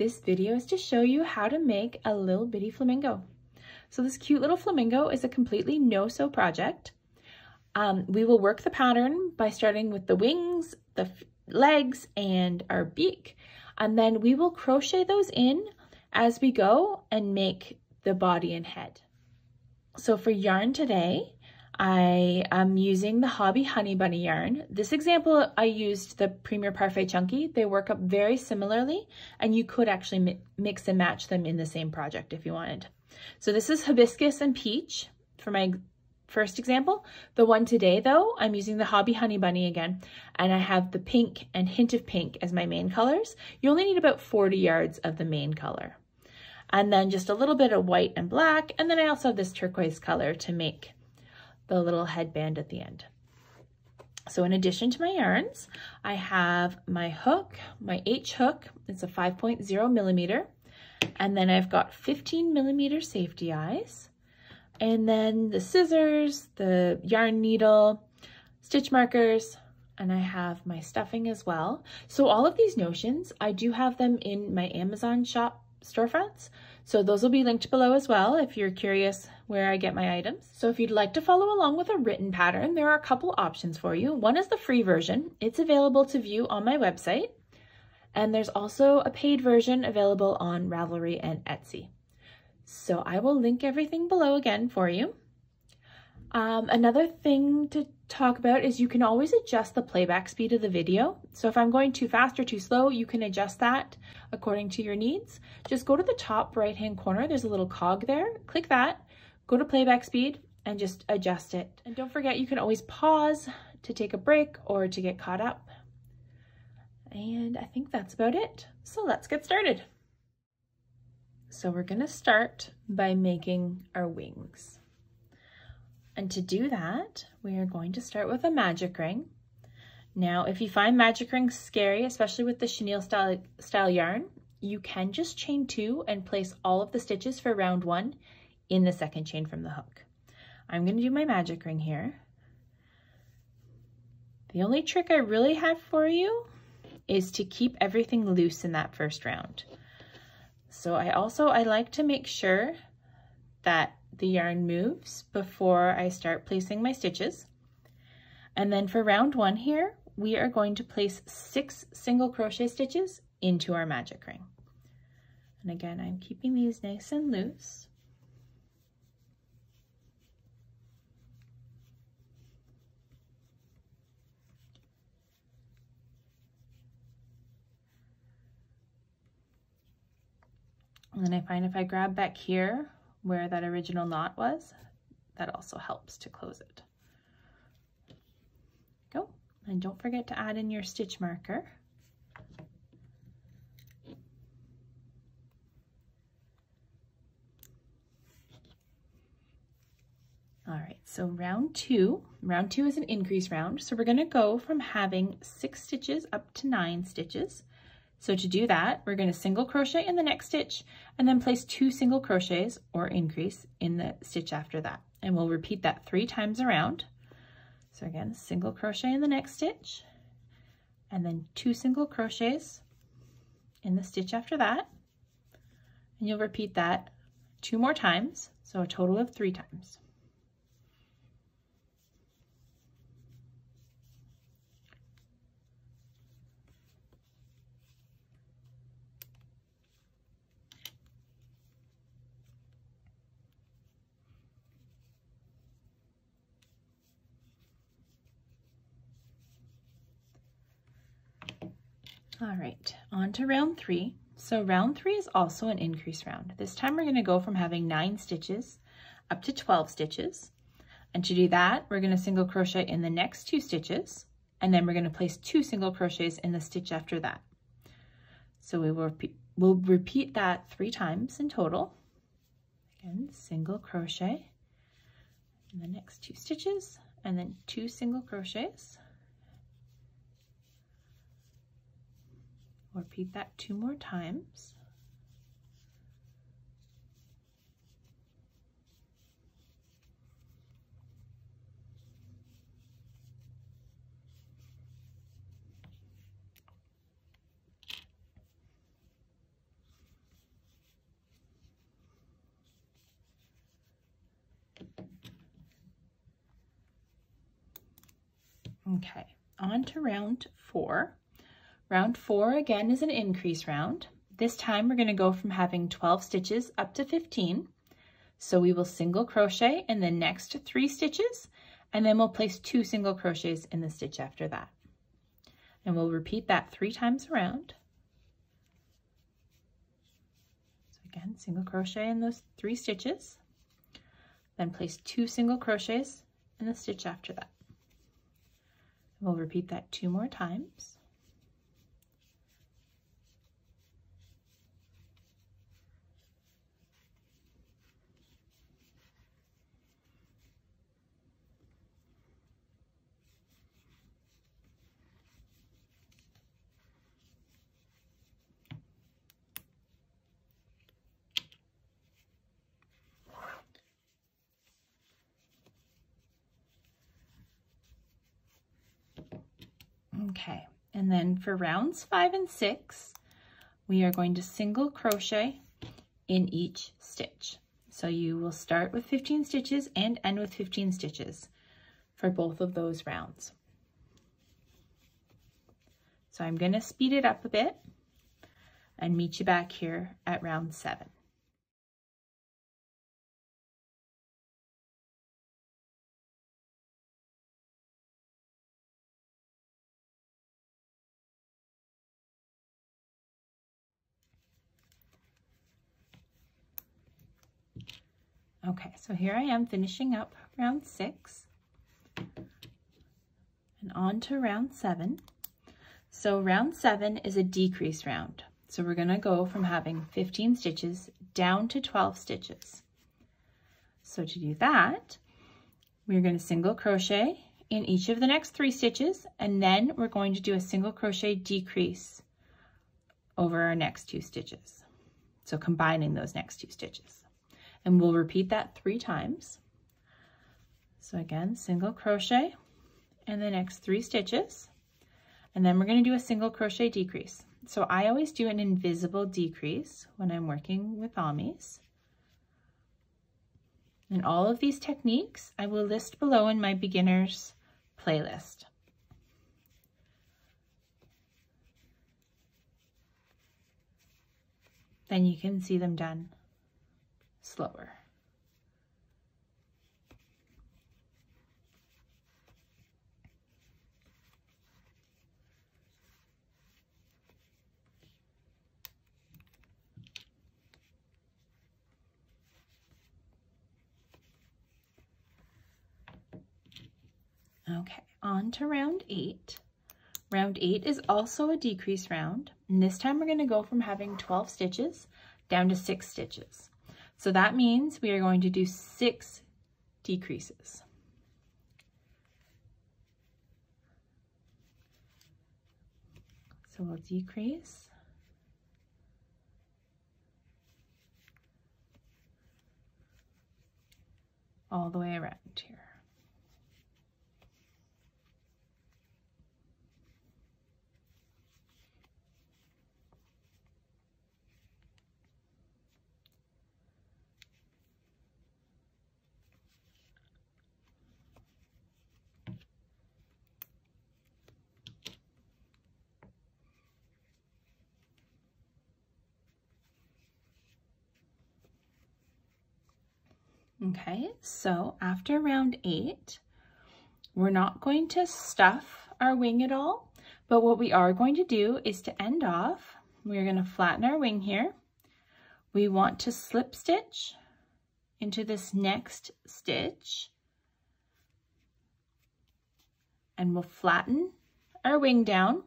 This video is to show you how to make a Lil Bitty Flamingo. So this cute little flamingo is a completely no-sew project. We will work the pattern by starting with the wings, the legs, and our beak. And then we will crochet those in as we go and make the body and head. So for yarn today, I am using the Hobbii Honey Bunny yarn. This example, I used the Premier Parfait Chunky. They work up very similarly, and you could actually mix and match them in the same project if you wanted. So this is Hibiscus and Peach for my first example. The one today though, I'm using the Hobbii Honey Bunny again, and I have the pink and hint of pink as my main colors. You only need about 40 yards of the main color. And then just a little bit of white and black, and then I also have this turquoise color to make the little headband at the end. So in addition to my yarns, I have my hook, my H hook. It's a 5.0 millimeter. And then I've got 15 millimeter safety eyes. And then the scissors, the yarn needle, stitch markers, and I have my stuffing as well. So all of these notions, I do have them in my Amazon shop storefronts. So those will be linked below as well if you're curious where I get my items. So if you'd like to follow along with a written pattern, there are a couple options for you. One is the free version. It's available to view on my website. And there's also a paid version available on Ravelry and Etsy. So I will link everything below again for you. Another thing to talk about is you can always adjust the playback speed of the video. So if I'm going too fast or too slow, you can adjust that according to your needs. Just go to the top right-hand corner. There's a little cog there. Click that, go to playback speed, and just adjust it. And don't forget, you can always pause to take a break or to get caught up. And I think that's about it. So let's get started. So we're gonna start by making our wings. And to do that, we are going to start with a magic ring. Now, if you find magic rings scary, especially with the chenille style yarn, you can just chain 2 and place all of the stitches for round 1 in the second chain from the hook. I'm gonna do my magic ring here. The only trick I really have for you is to keep everything loose in that first round. So I like to make sure that the yarn moves before I start placing my stitches. And then for round 1 here, we are going to place 6 single crochet stitches into our magic ring. And again, I'm keeping these nice and loose. And then I find if I grab back here where that original knot was, that also helps to close it. Go. And don't forget to add in your stitch marker. All right, so round two is an increase round. So we're gonna go from having 6 stitches up to 9 stitches. So to do that, we're going to single crochet in the next stitch and then place 2 single crochets or increase in the stitch after that. And we'll repeat that 3 times around. So again, single crochet in the next stitch and then 2 single crochets in the stitch after that. And you'll repeat that 2 more times, so a total of 3 times. All right, on to round 3. So round 3 is also an increase round. This time we're gonna go from having 9 stitches up to 12 stitches. And to do that, we're gonna single crochet in the next 2 stitches, and then we're gonna place 2 single crochets in the stitch after that. So we'll repeat that 3 times in total. Again, single crochet in the next 2 stitches, and then 2 single crochets. Repeat that 2 more times. Okay, on to round 4. Round 4 again is an increase round. This time we're going to go from having 12 stitches up to 15. So we will single crochet in the next 3 stitches, and then we'll place 2 single crochets in the stitch after that. And we'll repeat that 3 times around. So again, single crochet in those 3 stitches, then place 2 single crochets in the stitch after that. We'll repeat that 2 more times. Okay, and then for rounds 5 and 6, we are going to single crochet in each stitch. So you will start with 15 stitches and end with 15 stitches for both of those rounds. So I'm going to speed it up a bit and meet you back here at round 7. Okay, so here I am finishing up round 6 and on to round 7. So round 7 is a decrease round. So we're going to go from having 15 stitches down to 12 stitches. So to do that, we're going to single crochet in each of the next 3 stitches, and then we're going to do a single crochet decrease over our next 2 stitches. So combining those next 2 stitches. And we'll repeat that 3 times. So again, single crochet in the next 3 stitches, and then we're going to do a single crochet decrease. So I always do an invisible decrease when I'm working with Ammis. And all of these techniques I will list below in my beginners playlist. Then you can see them done slower. Okay, on to round 8. Round 8 is also a decrease round, and this time we're going to go from having 12 stitches down to 6 stitches. So that means we are going to do 6 decreases. So we'll decrease. All the way around here. Okay, so after round 8, we're not going to stuff our wing at all, but what we are going to do is to end off, we're going to flatten our wing here. We want to slip stitch into this next stitch, and we'll flatten our wing down.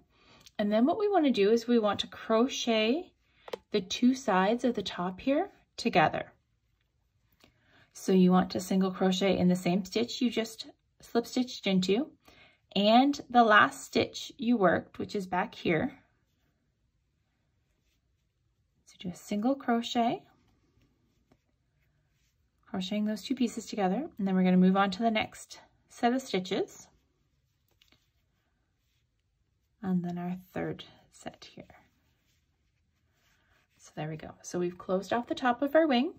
And then what we want to do is we want to crochet the 2 sides of the top here together. So you want to single crochet in the same stitch you just slip stitched into, and the last stitch you worked, which is back here. So do a single crochet, crocheting those 2 pieces together, and then we're going to move on to the next set of stitches. And then our 3rd set here. So there we go. So we've closed off the top of our wing.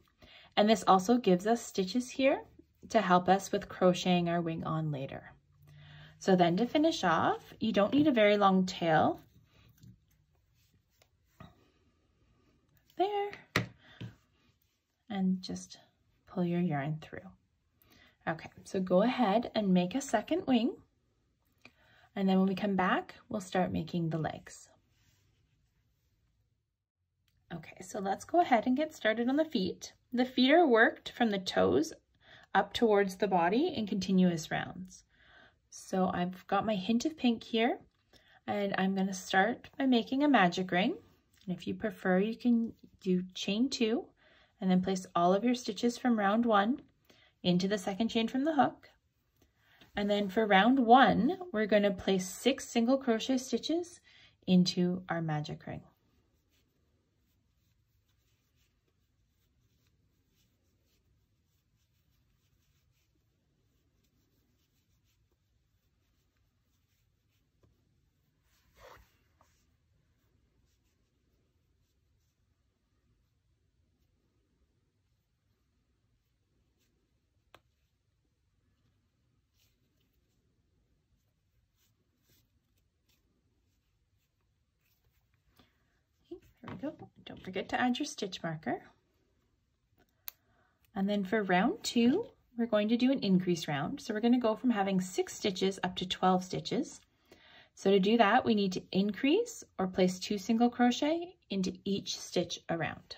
And this also gives us stitches here to help us with crocheting our wing on later. So then to finish off, you don't need a very long tail. There. And just pull your yarn through. Okay, so go ahead and make a second wing. And then when we come back, we'll start making the legs. Okay, so let's go ahead and get started on the feet. The feet are worked from the toes up towards the body in continuous rounds. So I've got my hint of pink here, and I'm going to start by making a magic ring. And if you prefer, you can do chain 2 and then place all of your stitches from round 1 into the second chain from the hook. And then for round 1, we're going to place 6 single crochet stitches into our magic ring. There we go. Don't forget to add your stitch marker. And then for round 2, we're going to do an increase round. So we're going to go from having 6 stitches up to 12 stitches. So to do that, we need to increase or place 2 single crochet into each stitch around.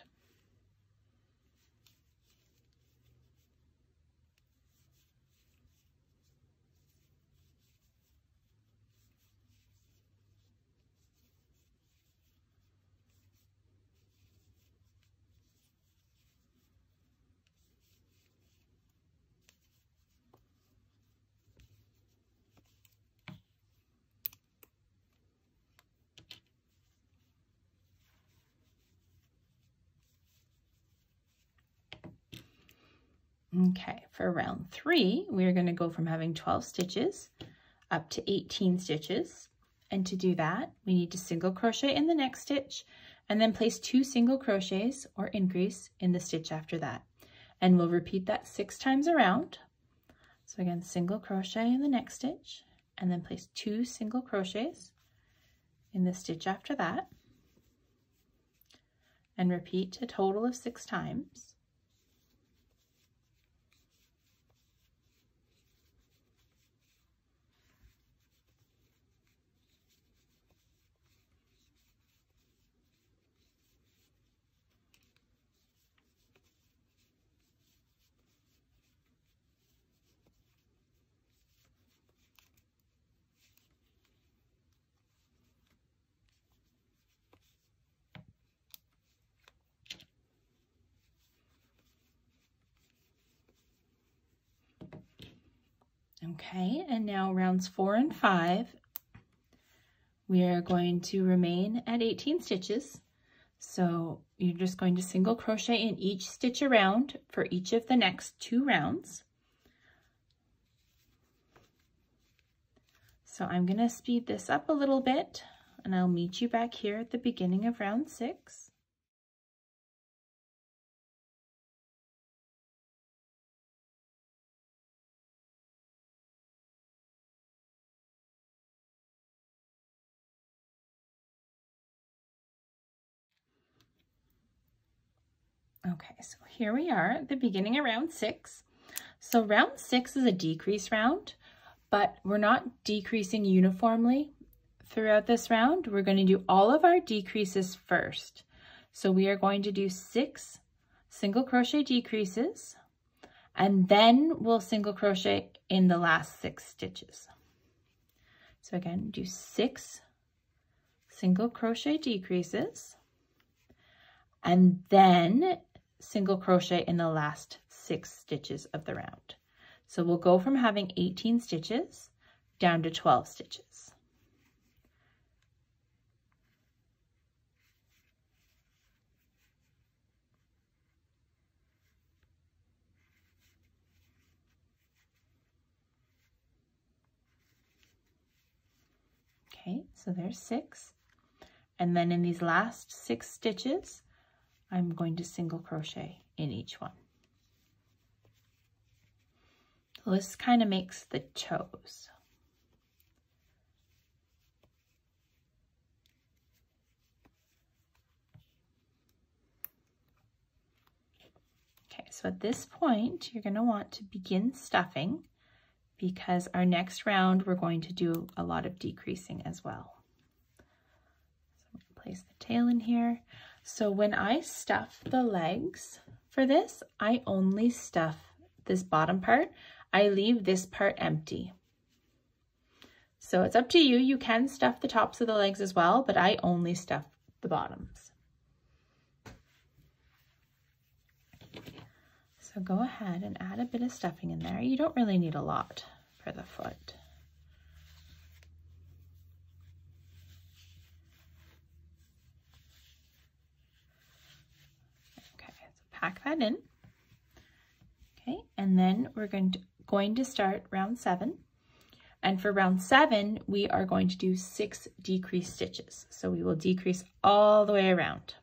Okay, for round 3, we are going to go from having 12 stitches up to 18 stitches. And to do that, we need to single crochet in the next stitch and then place 2 single crochets or increase in the stitch after that. And we'll repeat that 6 times around. So again, single crochet in the next stitch and then place 2 single crochets in the stitch after that. And repeat a total of 6 times. Okay, and now rounds 4 and 5, we are going to remain at 18 stitches. So you're just going to single crochet in each stitch around for each of the next 2 rounds. So I'm going to speed this up a little bit, and I'll meet you back here at the beginning of round 6. Okay, so here we are at the beginning of round 6. So round 6 is a decrease round, but we're not decreasing uniformly throughout this round. We're going to do all of our decreases first. So we are going to do 6 single crochet decreases, and then we'll single crochet in the last 6 stitches. So again, do 6 single crochet decreases, and then single crochet in the last 6 stitches of the round. So we'll go from having 18 stitches down to 12 stitches. Okay, so there's 6. And then in these last 6 stitches, I'm going to single crochet in each one. So this kind of makes the toes. Okay, so at this point, you're going to want to begin stuffing because our next round, we're going to do a lot of decreasing as well. So place the tail in here. So when I stuff the legs for this, I only stuff this bottom part. I leave this part empty. So it's up to you. You can stuff the tops of the legs as well, but I only stuff the bottoms. So go ahead and add a bit of stuffing in there. You don't really need a lot for the foot. Okay, so pack that in. Okay, and then we're going to start round 7. And for round 7, we are going to do 6 decrease stitches. So we will decrease all the way around.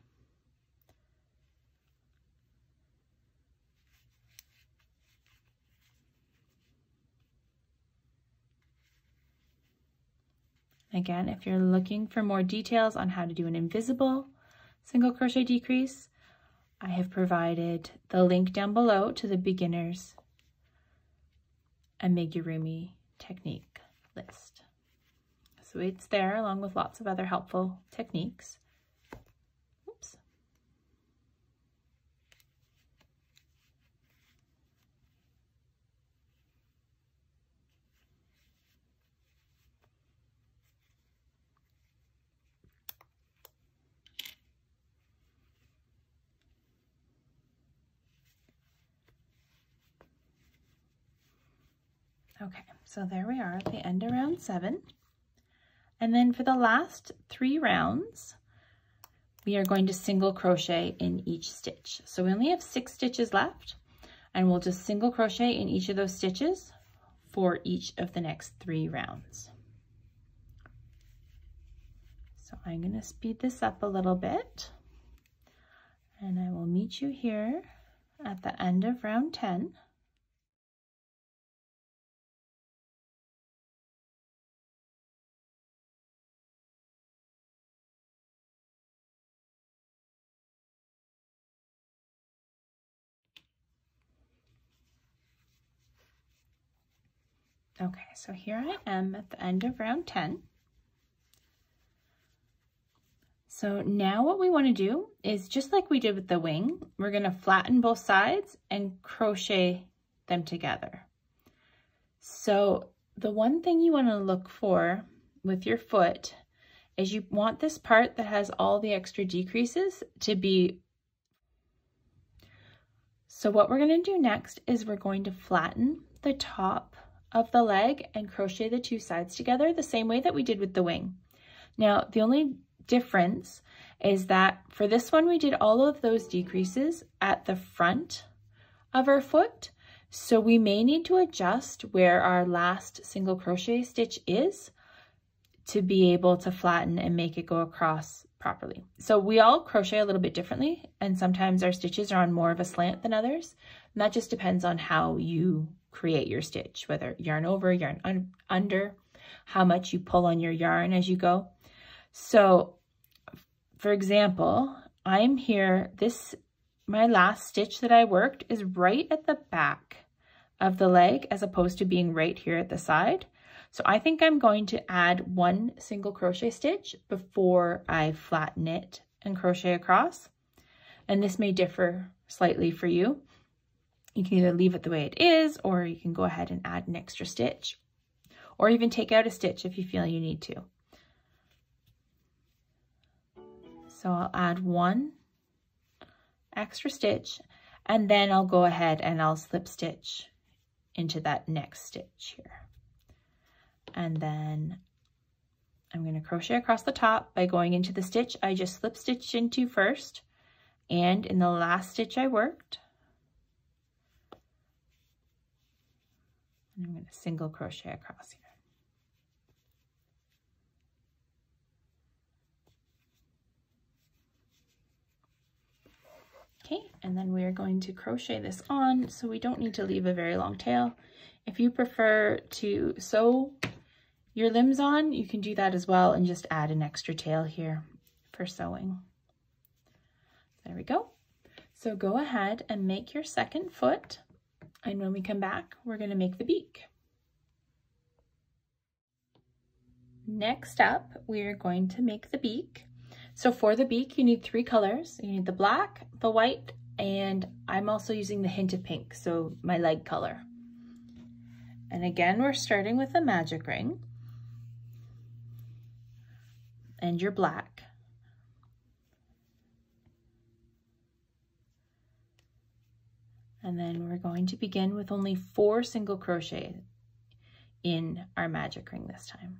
Again, if you're looking for more details on how to do an invisible single crochet decrease, I have provided the link down below to the beginner's Amigurumi technique list. So it's there along with lots of other helpful techniques. Oops. Okay, so there we are at the end of round 7. And then for the last 3 rounds, we are going to single crochet in each stitch. So we only have 6 stitches left, and we'll just single crochet in each of those stitches for each of the next 3 rounds. So I'm going to speed this up a little bit, and I will meet you here at the end of round 10. Okay, so here I am at the end of round 10. So now what we want to do is just like we did with the wing, we're going to flatten both sides and crochet them together. So the one thing you want to look for with your foot is you want this part that has all the extra decreases to be. So what we're going to do next is we're going to flatten the top of the leg and crochet the 2 sides together the same way that we did with the wing. Now, the only difference is that for this one, we did all of those decreases at the front of our foot. So we may need to adjust where our last single crochet stitch is to be able to flatten and make it go across properly. So we all crochet a little bit differently, and sometimes our stitches are on more of a slant than others. And that just depends on how you create your stitch, whether yarn over, yarn under, how much you pull on your yarn as you go. So for example, I'm here, my last stitch that I worked is right at the back of the leg as opposed to being right here at the side. So I think I'm going to add 1 single crochet stitch before I flatten it and crochet across. And this may differ slightly for you. You can either leave it the way it is, or you can go ahead and add an extra stitch, or even take out a stitch if you feel you need to. So I'll add 1 extra stitch, and then I'll go ahead and I'll slip stitch into that next stitch here. And then I'm going to crochet across the top by going into the stitch I just slip stitched into first, and in the last stitch I worked. And I'm going to single crochet across here. Okay, and then we are going to crochet this on, so we don't need to leave a very long tail. If you prefer to sew your limbs on, you can do that as well and just add an extra tail here for sewing. There we go. So go ahead and make your second foot. And when we come back, we're going to make the beak. Next up, we are going to make the beak. So for the beak, you need 3 colors. You need the black, the white, and I'm also using the hint of pink, so my leg color. And again, we're starting with a magic ring and your black. And then we're going to begin with only 4 single crochet in our magic ring this time.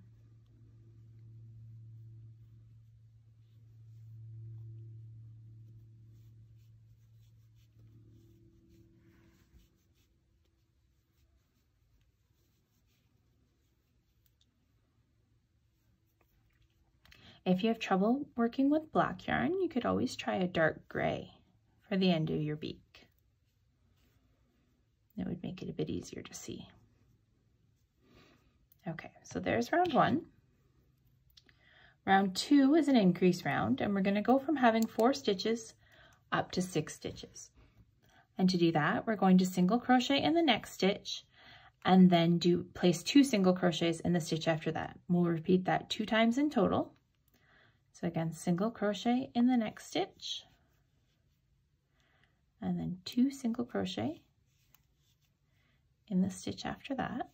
If you have trouble working with black yarn, you could always try a dark gray for the end of your beak. It would make it a bit easier to see. Okay, so there's round 1. Round 2 is an increase round, and we're going to go from having 4 stitches up to 6 stitches. And to do that, we're going to single crochet in the next stitch and then place 2 single crochets in the stitch after that. We'll repeat that 2 times in total. So again, single crochet in the next stitch and then 2 single crochet in the stitch after that.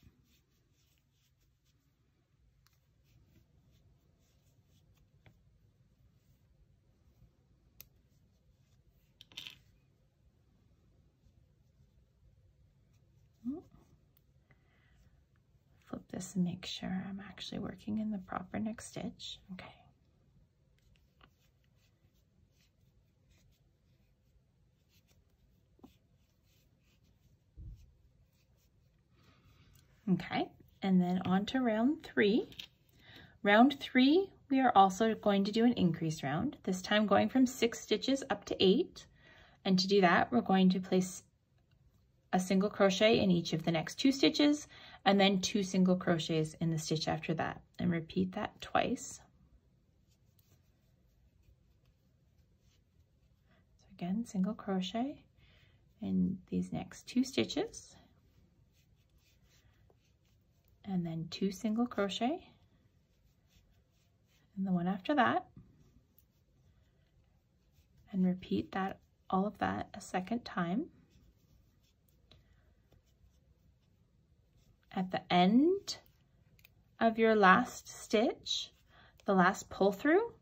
Flip this and make sure I'm actually working in the proper next stitch. Okay. Okay, and then on to round 3. Round 3, we are also going to do an increase round, this time going from 6 stitches up to 8. And to do that, we're going to place a single crochet in each of the next 2 stitches and then 2 single crochets in the stitch after that, and repeat that twice. So again, single crochet in these next 2 stitches and then 2 single crochet in the one after that, and repeat that, all of that a second time. At the end of your last stitch, the last pull through,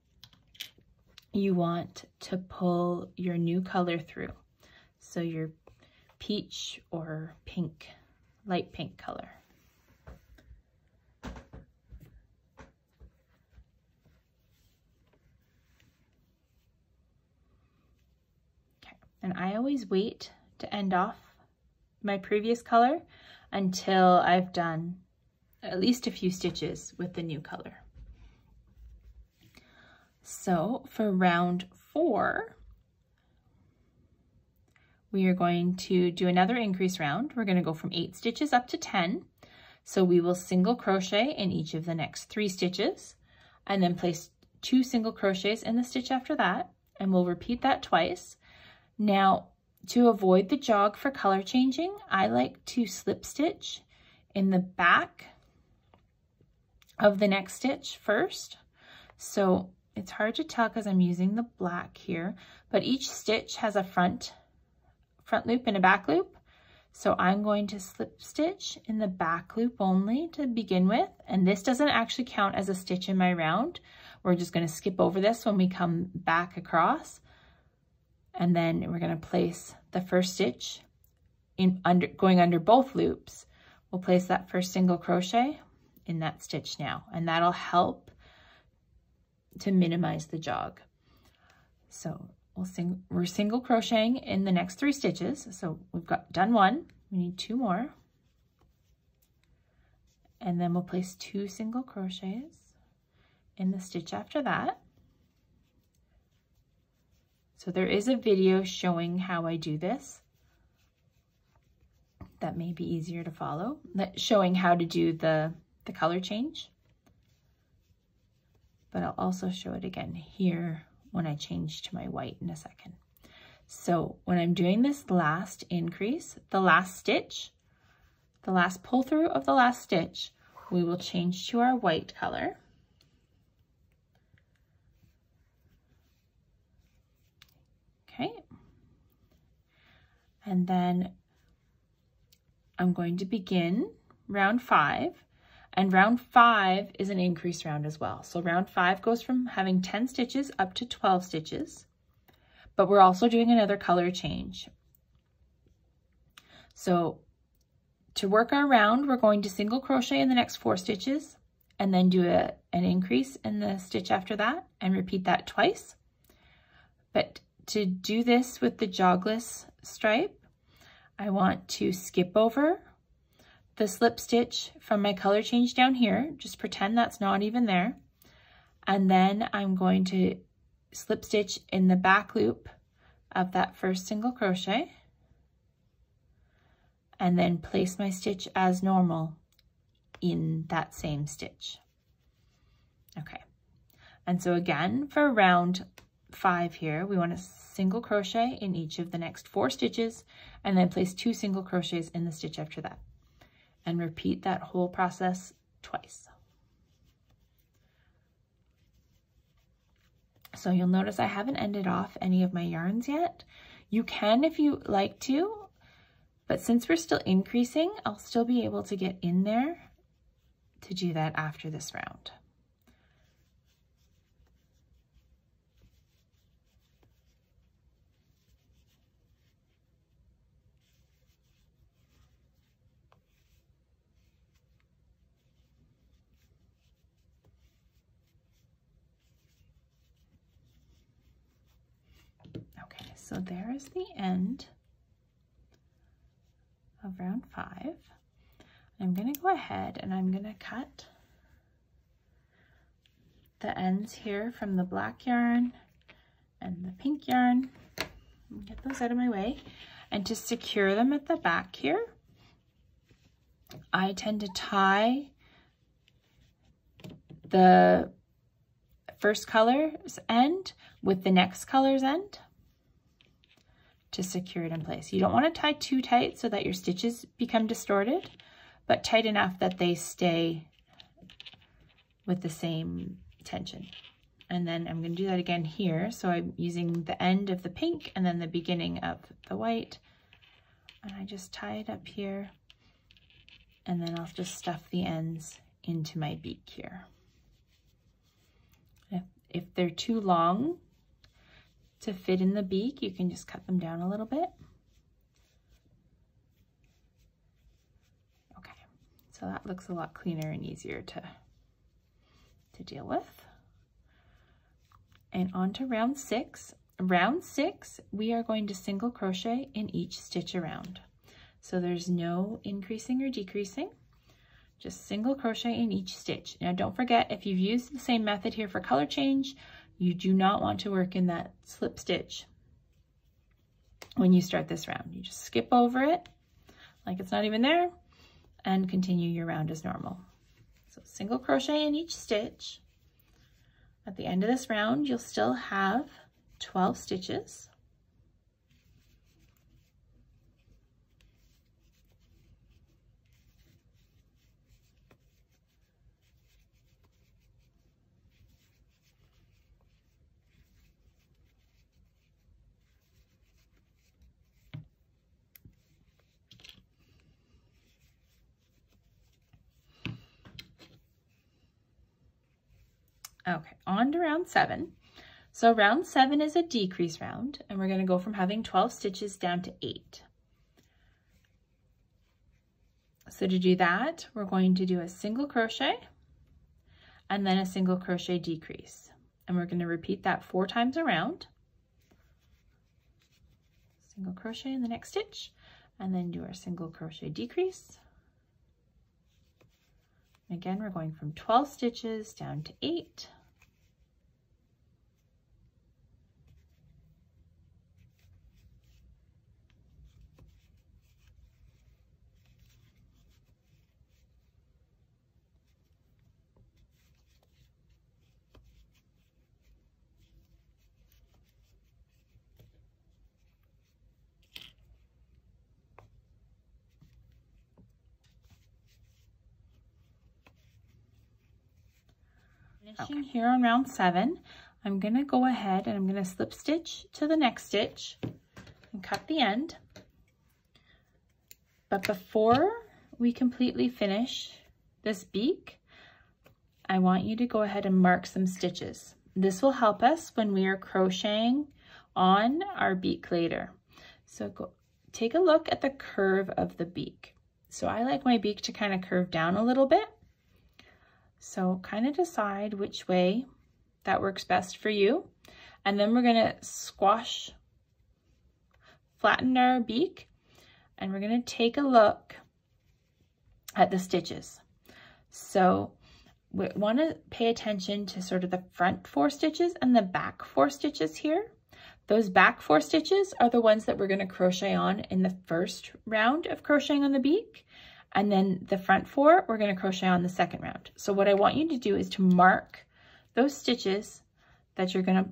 you want to pull your new color through. So your peach or pink, light pink color. Okay, and I always wait to end off my previous color until I've done at least a few stitches with the new color. So for round 4, we are going to do another increase round. We're going to go from 8 stitches up to 10. So we will single crochet in each of the next 3 stitches and then place 2 single crochets in the stitch after that, and we'll repeat that twice. Now, to avoid the jog for color changing, I like to slip stitch in the back of the next stitch first. So it's hard to tell because I'm using the black here, but each stitch has a front loop and a back loop. So I'm going to slip stitch in the back loop only to begin with, and this doesn't actually count as a stitch in my round. We're just going to skip over this when we come back across. And then we're going to place the first stitch going under both loops. We'll place that first single crochet in that stitch now, and that'll help to minimize the jog. So we're single crocheting in the next 3 stitches. So we've done 1, we need 2 more. And then we'll place 2 single crochets in the stitch after that. So there is a video showing how I do this. that may be easier to follow, showing how to do the color change. But I'll also show it again here when I change to my white in a second. So when I'm doing this last increase, the last stitch, the last pull through of the last stitch, we will change to our white color. Okay. And then I'm going to begin round 5, and round 5 is an increase round as well. So round 5 goes from having 10 stitches up to 12 stitches, but we're also doing another color change. So to work our round, we're going to single crochet in the next 4 stitches and then do an increase in the stitch after that and repeat that twice. But to do this with the jogless stripe, I want to skip over the slip stitch from my color change down here. Just pretend that's not even there. And then I'm going to slip stitch in the back loop of that first single crochet and then place my stitch as normal in that same stitch. Okay. And so again, for round 5 here, we want to single crochet in each of the next 4 stitches and then place 2 single crochets in the stitch after that. And repeat that whole process twice. So you'll notice I haven't ended off any of my yarns yet. You can if you like to, but since we're still increasing, I'll still be able to get in there to do that after this round. Okay, so there is the end of round 5. I'm going to go ahead and I'm going to cut the ends here from the black yarn and the pink yarn. Get those out of my way. And to secure them at the back here, I tend to tie the first color's end with the next color's end to secure it in place. You don't want to tie too tight so that your stitches become distorted, but tight enough that they stay with the same tension. And then I'm going to do that again here. So I'm using the end of the pink and then the beginning of the white. And I just tie it up here. And then I'll just stuff the ends into my beak here. If they're too long to fit in the beak, you can just cut them down a little bit. Okay, so that looks a lot cleaner and easier to deal with. And on to round 6. Round 6, we are going to single crochet in each stitch around. So there's no increasing or decreasing, just single crochet in each stitch. Now don't forget, if you've used the same method here for color change, you do not want to work in that slip stitch when you start this round. You just skip over it like it's not even there and continue your round as normal. So single crochet in each stitch. At the end of this round, you'll still have 12 stitches. Okay, on to round 7. So round 7 is a decrease round, and we're going to go from having 12 stitches down to 8. So to do that, we're going to do a single crochet and then a single crochet decrease. And we're going to repeat that 4 times around. Single crochet in the next stitch, and then do our single crochet decrease. Again, we're going from 12 stitches down to 8. Finishing here on round 7, I'm going to go ahead and I'm going to slip stitch to the next stitch and cut the end. But before we completely finish this beak, I want you to go ahead and mark some stitches. This will help us when we are crocheting on our beak later. So take a look at the curve of the beak. So I like my beak to kind of curve down a little bit. So kind of decide which way that works best for you. And then we're going to flatten our beak, and we're going to take a look at the stitches. So we want to pay attention to sort of the front 4 stitches and the back 4 stitches here. Those back 4 stitches are the ones that we're going to crochet on in the first round of crocheting on the beak. And then the front 4, we're going to crochet on the second round. So what I want you to do is to mark those stitches that you're going to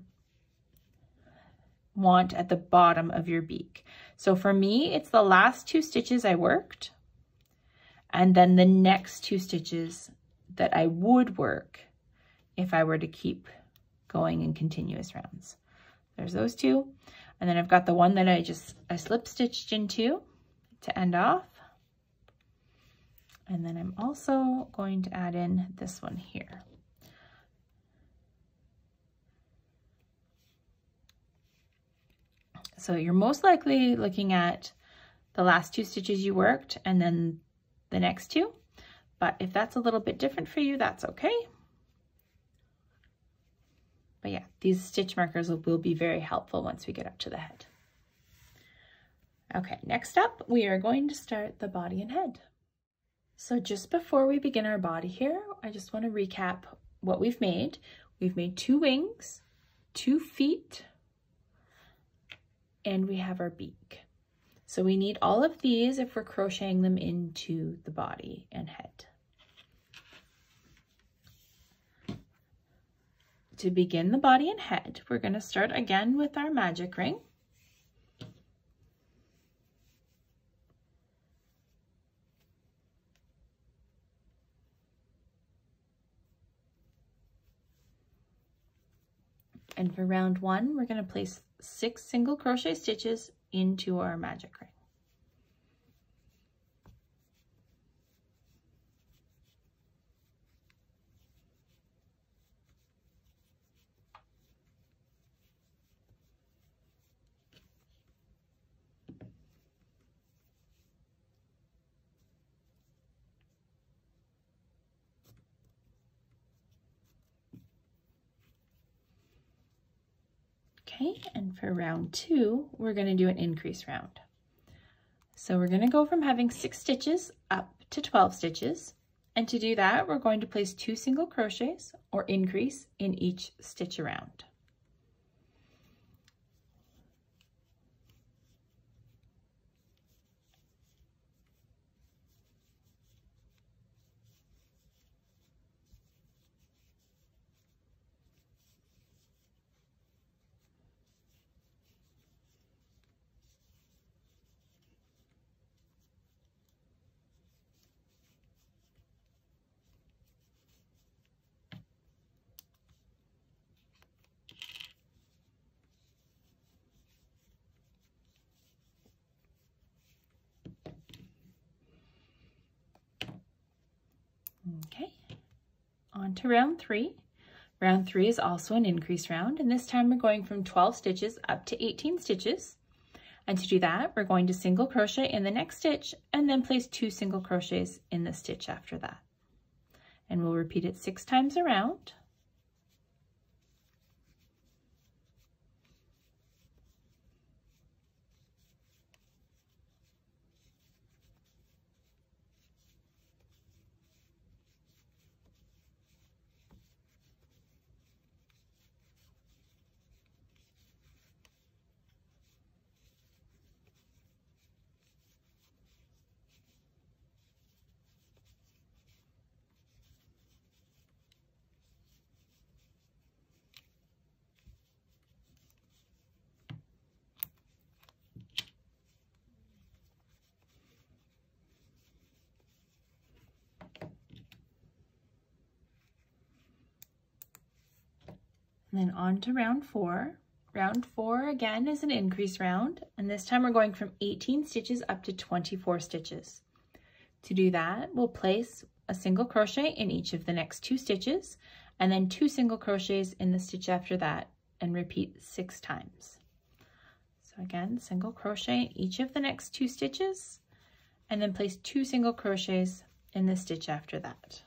want at the bottom of your beak. So for me, it's the last 2 stitches I worked, and then the next 2 stitches that I would work if I were to keep going in continuous rounds. There's those 2. And then I've got the one that I slip stitched into to end off. And then I'm also going to add in this one here. So you're most likely looking at the last 2 stitches you worked and then the next 2. But if that's a little bit different for you, that's okay. But yeah, these stitch markers will be very helpful once we get up to the head. Okay, next up, we are going to start the body and head. So just before we begin our body here, I just want to recap what we've made. We've made 2 wings, 2 feet, and we have our beak. So we need all of these if we're crocheting them into the body and head. To begin the body and head, we're going to start again with our magic ring. And for round 1, we're going to place 6 single crochet stitches into our magic ring. Okay, and for round 2, we're going to do an increase round. So we're going to go from having 6 stitches up to 12 stitches. And to do that, we're going to place 2 single crochets or increase in each stitch around. Okay, on to round 3. Round 3 is also an increase round, and this time we're going from 12 stitches up to 18 stitches. And to do that, we're going to single crochet in the next stitch and then place 2 single crochets in the stitch after that. And we'll repeat it 6 times around. And then on to round 4. Round 4 again is an increase round, and this time we're going from 18 stitches up to 24 stitches. To do that, we'll place a single crochet in each of the next 2 stitches, and then 2 single crochets in the stitch after that, and repeat 6 times. So again, single crochet in each of the next 2 stitches, and then place 2 single crochets in the stitch after that.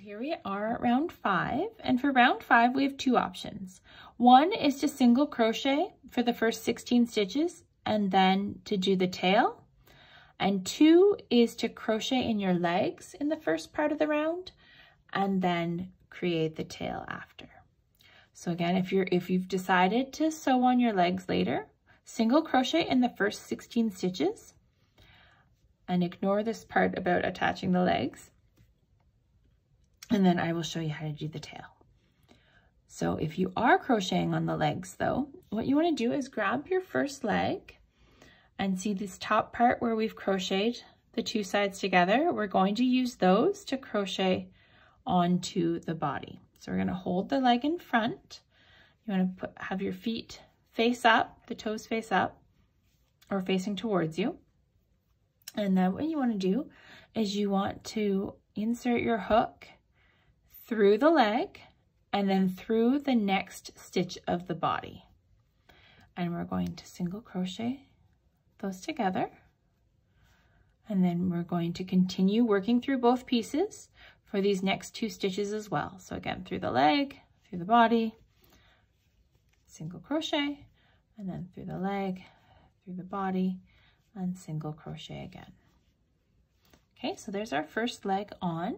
Here we are at round 5, and for round 5 we have 2 options. One is to single crochet for the first 16 stitches and then to do the tail, and 2 is to crochet in your legs in the first part of the round and then create the tail after. So again, if you've decided to sew on your legs later, single crochet in the first 16 stitches and ignore this part about attaching the legs. And then I will show you how to do the tail. So if you are crocheting on the legs though, what you want to do is grab your first leg and see this top part where we've crocheted the 2 sides together. We're going to use those to crochet onto the body. So we're going to hold the leg in front. You want to have your feet face up, the toes face up or facing towards you. And then what you want to do is you want to insert your hook through the leg and then through the next stitch of the body. And we're going to single crochet those together. And then we're going to continue working through both pieces for these next 2 stitches as well. So again, through the leg, through the body, single crochet, and then through the leg, through the body, and single crochet again. Okay, so there's our first leg on.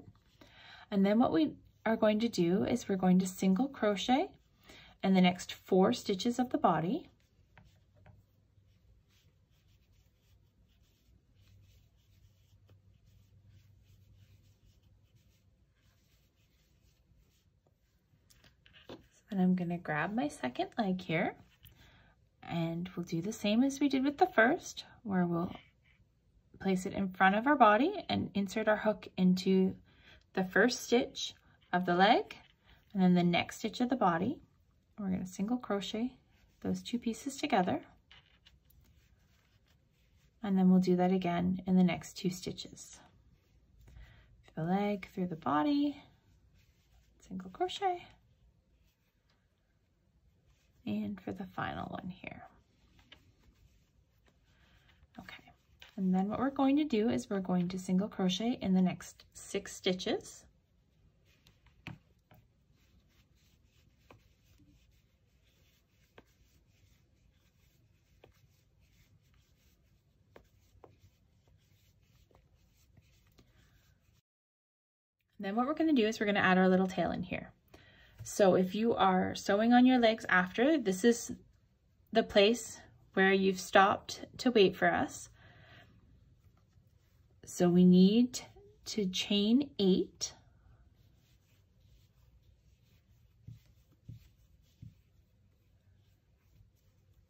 And then what we are going to do is we're going to single crochet in the next 4 stitches of the body. And I'm going to grab my second leg here, and we'll do the same as we did with the first, where we'll place it in front of our body and insert our hook into the first stitch of the leg and then the next stitch of the body. We're going to single crochet those 2 pieces together, and then we'll do that again in the next 2 stitches. Through the leg, through the body, single crochet, and for the final one here. Okay, and then what we're going to do is we're going to single crochet in the next 6 stitches. Then what we're going to do is we're going to add our little tail in here. So if you are sewing on your legs after, this is the place where you've stopped to wait for us. So we need to chain 8.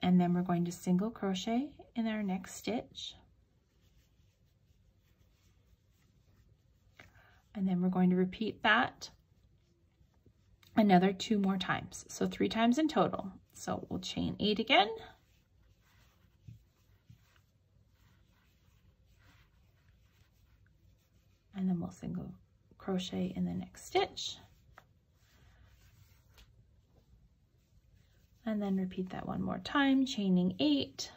And then we're going to single crochet in our next stitch. And then we're going to repeat that another 2 more times. So 3 times in total. So we'll chain 8 again. And then we'll single crochet in the next stitch. And then repeat that 1 more time, chaining 8.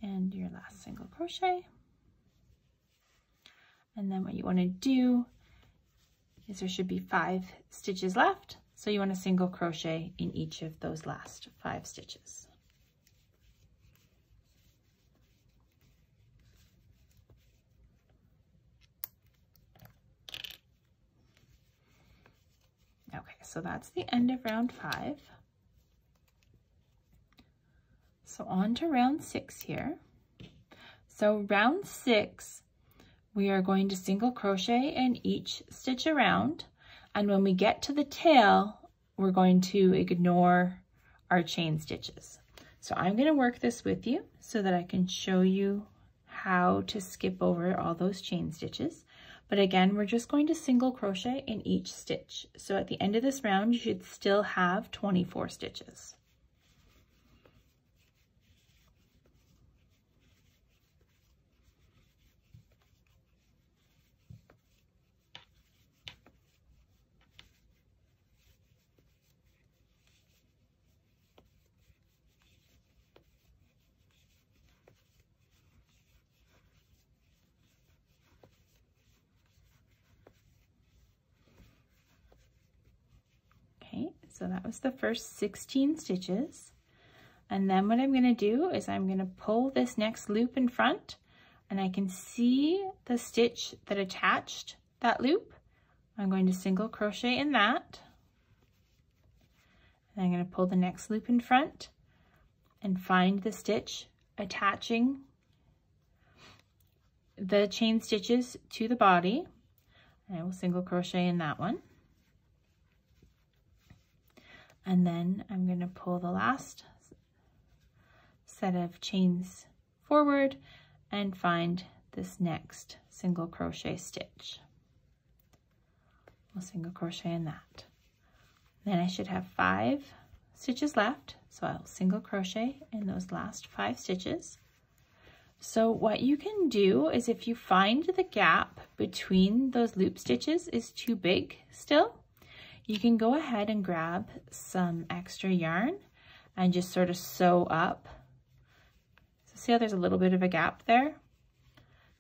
And your last single crochet. And then what you want to do is there should be 5 stitches left. So you want to single crochet in each of those last 5 stitches. Okay, so that's the end of round 5. So on to round 6 here. So round 6, we are going to single crochet in each stitch around, and when we get to the tail, we're going to ignore our chain stitches. So I'm going to work this with you so that I can show you how to skip over all those chain stitches. But again, we're just going to single crochet in each stitch. So at the end of this round, you should still have 24 stitches. So that was the first 16 stitches. And then what I'm going to do is I'm going to pull this next loop in front, and I can see the stitch that attached that loop. I'm going to single crochet in that. And I'm going to pull the next loop in front and find the stitch attaching the chain stitches to the body. And I will single crochet in that one. And then I'm going to pull the last set of chains forward and find this next single crochet stitch. We'll single crochet in that. Then I should have 5 stitches left, so I'll single crochet in those last 5 stitches. So what you can do is if you find the gap between those loop stitches is too big still, you can go ahead and grab some extra yarn and just sort of sew up. So see how there's a little bit of a gap there?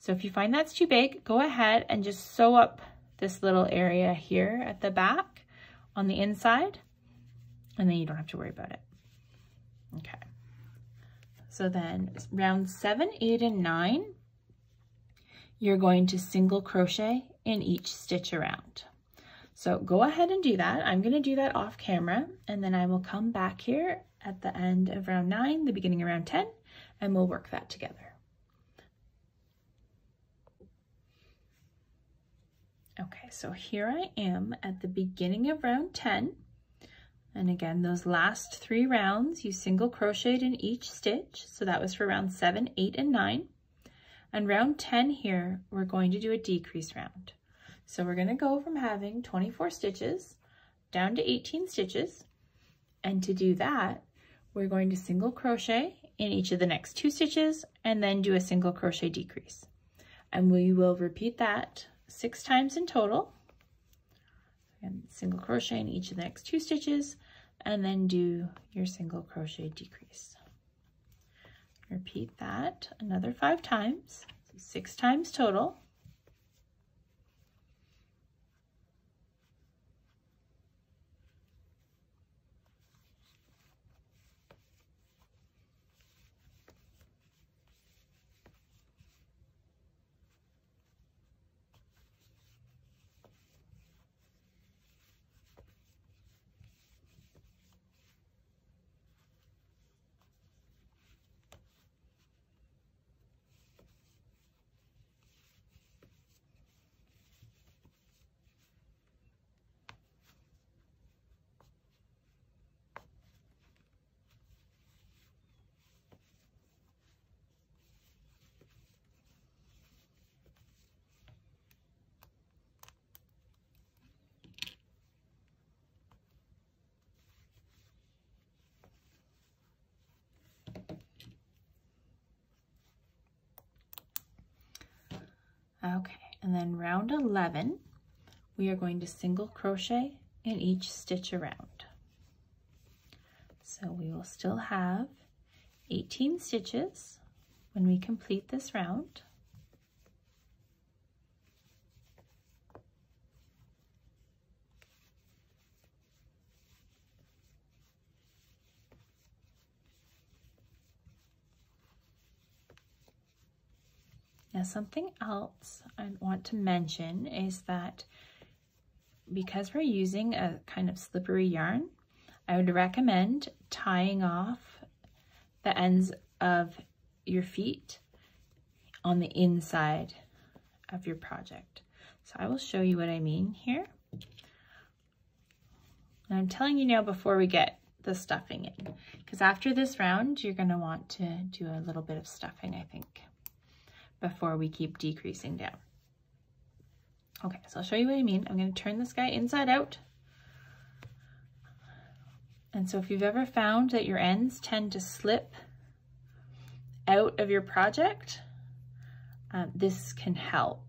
So if you find that's too big, go ahead and just sew up this little area here at the back on the inside, and then you don't have to worry about it. Okay. So then round 7, 8, and 9, you're going to single crochet in each stitch around. So go ahead and do that. I'm going to do that off camera, and then I will come back here at the end of round 9, the beginning of round 10, and we'll work that together. Okay, so here I am at the beginning of round 10. And again, those last 3 rounds, you single crocheted in each stitch. So that was for round 7, 8, and 9. And round 10 here, we're going to do a decrease round. So we're going to go from having 24 stitches down to 18 stitches. And to do that, we're going to single crochet in each of the next 2 stitches and then do a single crochet decrease. And we will repeat that 6 times in total. And single crochet in each of the next 2 stitches and then do your single crochet decrease. Repeat that another 5 times, so 6 times total. Okay, and then round 11, we are going to single crochet in each stitch around. So we will still have 18 stitches when we complete this round. Now, something else I want to mention is that because we're using a kind of slippery yarn, I would recommend tying off the ends of your feet on the inside of your project. So I will show you what I mean here. And I'm telling you now before we get the stuffing in, because after this round, you're going to want to do a little bit of stuffing, I think, before we keep decreasing down. Okay, so I'll show you what I mean. I'm going to turn this guy inside out. And so if you've ever found that your ends tend to slip out of your project, this can help.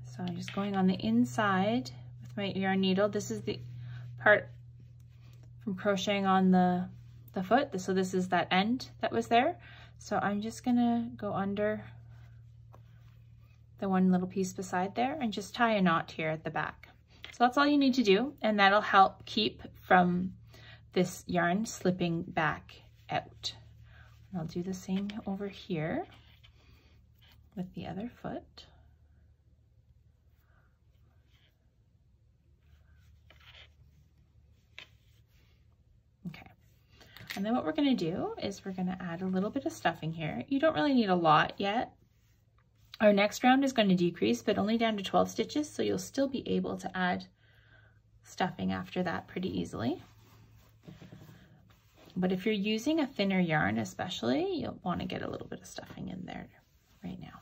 So I'm just going on the inside with my yarn needle. This is the part from crocheting on the foot. So this is that end that was there. So I'm just gonna go under the one little piece beside there and just tie a knot here at the back. So that's all you need to do, and that'll help keep from this yarn slipping back out. And I'll do the same over here with the other foot. Okay, and then what we're gonna do is we're gonna add a little bit of stuffing here. You don't really need a lot yet. Our next round is going to decrease, but only down to 12 stitches, so you'll still be able to add stuffing after that pretty easily. But if you're using a thinner yarn especially, you'll want to get a little bit of stuffing in there right now.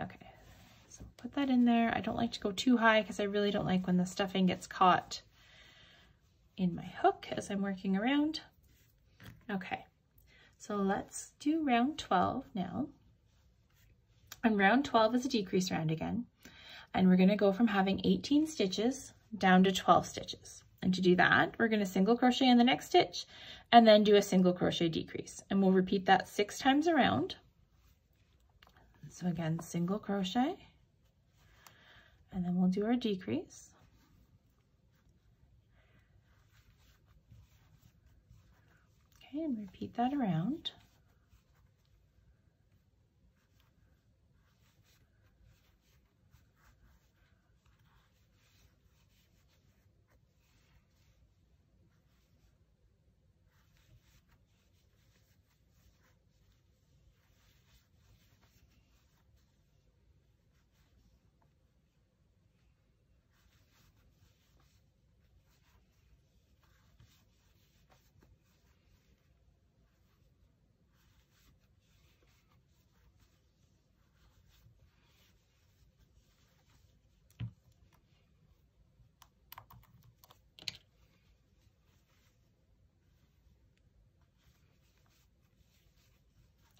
Okay, so put that in there. I don't like to go too high because I really don't like when the stuffing gets caught in my hook as I'm working around. Okay, so let's do round 12 now. And round 12 is a decrease round again. And we're gonna go from having 18 stitches down to 12 stitches. And to do that, we're gonna single crochet in the next stitch and then do a single crochet decrease. And we'll repeat that 6 times around. So again, single crochet, and then we'll do our decrease. Okay, and repeat that around.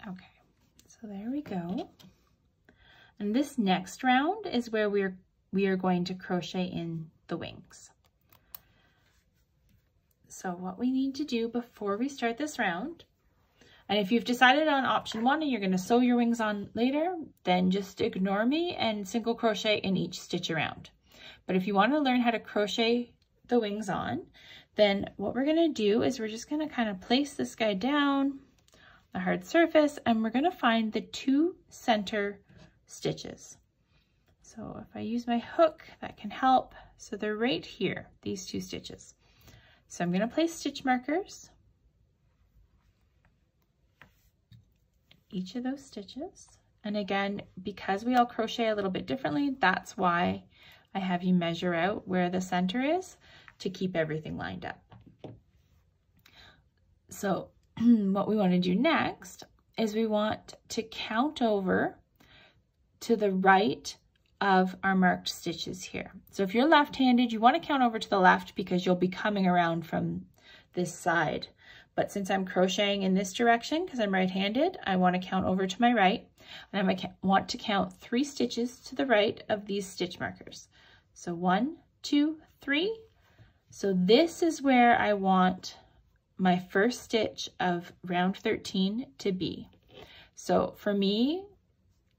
Okay, so there we go. And this next round is where we are going to crochet in the wings. So what we need to do before we start this round, and if you've decided on option 1 and you're going to sew your wings on later, then just ignore me and single crochet in each stitch around. But if you want to learn how to crochet the wings on, then what we're going to do is we're just going to kind of place this guy down the hard surface, and we're going to find the 2 center stitches. So if I use my hook, that can help. So they're right here, these 2 stitches. So I'm going to place stitch markers each of those stitches. And again, because we all crochet a little bit differently, that's why I have you measure out where the center is to keep everything lined up. So what we want to do next is we want to count over to the right of our marked stitches here. So if you're left-handed, you want to count over to the left because you'll be coming around from this side. But since I'm crocheting in this direction, because I'm right-handed, I want to count over to my right, and I want to count 3 stitches to the right of these stitch markers. So 1, 2, 3. So this is where I want my first stitch of round 13 to be. So for me,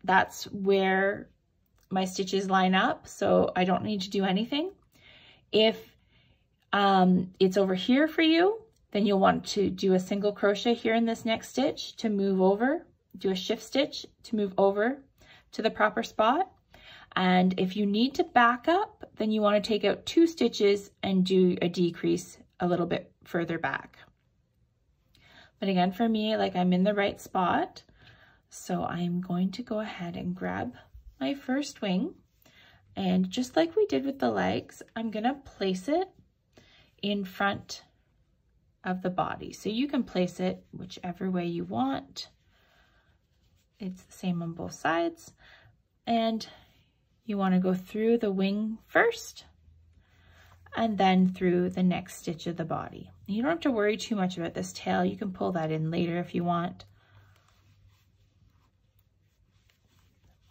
that's where my stitches line up, so I don't need to do anything. If it's over here for you, then you'll want to do a single crochet here in this next stitch to move over do a shift stitch to move over to the proper spot. And if you need to back up, then you want to take out 2 stitches and do a decrease a little bit further back. But again, for me, like I'm in the right spot. So I'm going to go ahead and grab my first wing. And just like we did with the legs, I'm gonna place it in front of the body. So you can place it whichever way you want. It's the same on both sides. And you want to go through the wing first and then through the next stitch of the body. You don't have to worry too much about this tail. You can pull that in later if you want.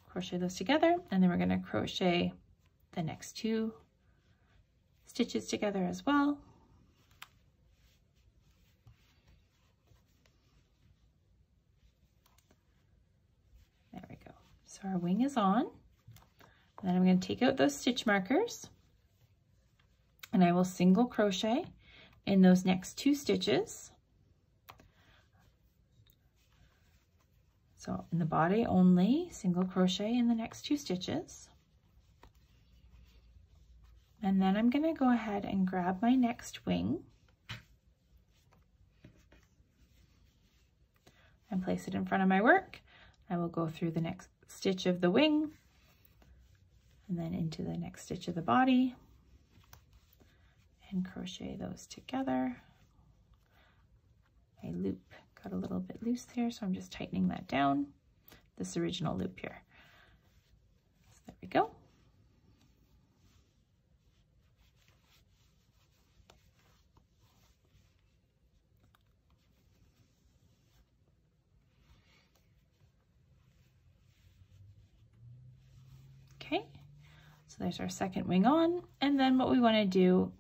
Crochet those together, and then we're going to crochet the next 2 stitches together as well. There we go. So our wing is on. And then I'm going to take out those stitch markers, and I will single crochet in those next 2 stitches. So in the body only, single crochet in the next 2 stitches. And then I'm going to go ahead and grab my next wing and place it in front of my work. I will go through the next stitch of the wing and then into the next stitch of the body and crochet those together. My loop got a little bit loose there, so I'm just tightening that down, this original loop here. So there we go. Okay, so there's our second wing on, and then what we want to do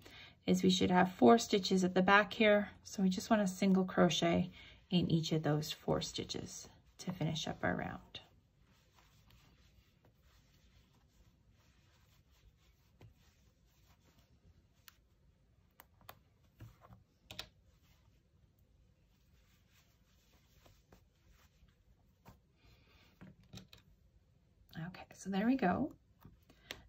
is we should have 4 stitches at the back here, so we just want to single crochet in each of those 4 stitches to finish up our round. Okay, so there we go.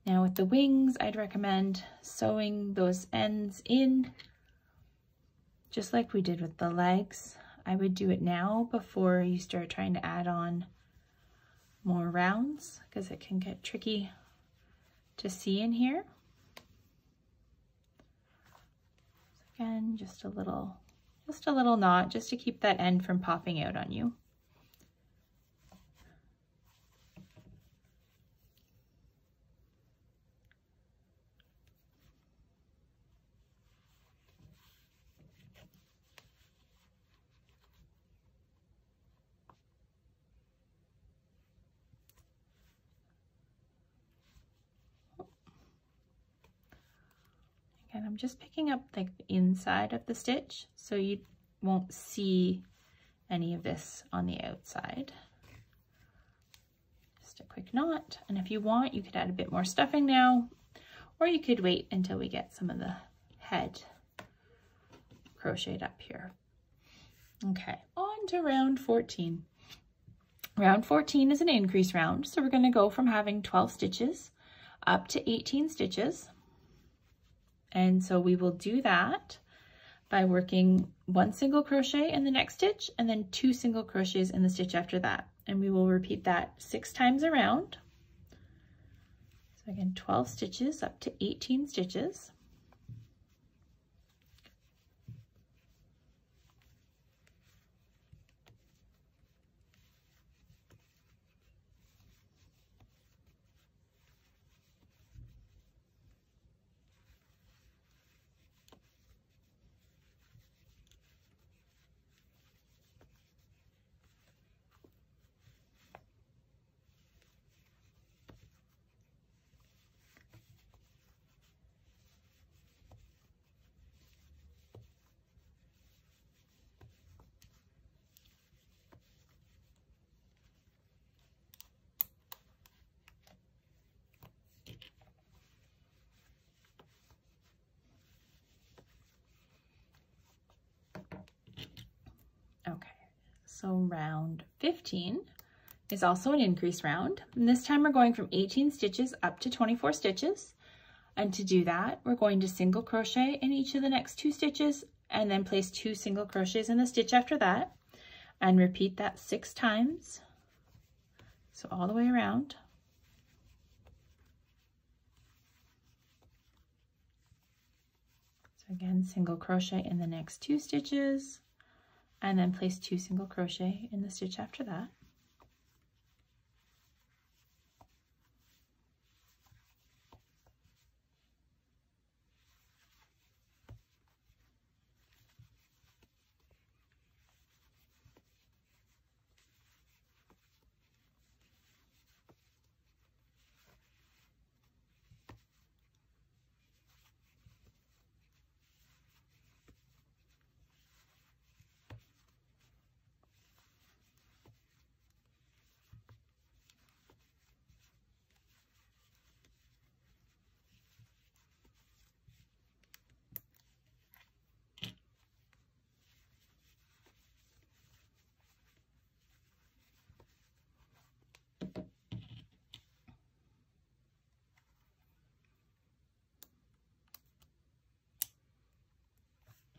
Now with the wings, I'd recommend sewing those ends in just like we did with the legs. I would do it now before you start trying to add on more rounds because it can get tricky to see in here. Again, just a little knot just to keep that end from popping out on you. And I'm just picking up like the inside of the stitch so you won't see any of this on the outside. Just a quick knot, and if you want, you could add a bit more stuffing now, or you could wait until we get some of the head crocheted up here. Okay, on to round 14. Round 14 is an increase round, so we're going to go from having 12 stitches up to 18 stitches. And so we will do that by working 1 single crochet in the next stitch and then 2 single crochets in the stitch after that. And we will repeat that 6 times around. So again, 12 stitches up to 18 stitches. So round 15 is also an increase round. And this time we're going from 18 stitches up to 24 stitches. And to do that, we're going to single crochet in each of the next 2 stitches and then place 2 single crochets in the stitch after that and repeat that 6 times. So all the way around. So again, single crochet in the next 2 stitches and then place 2 single crochet in the stitch after that.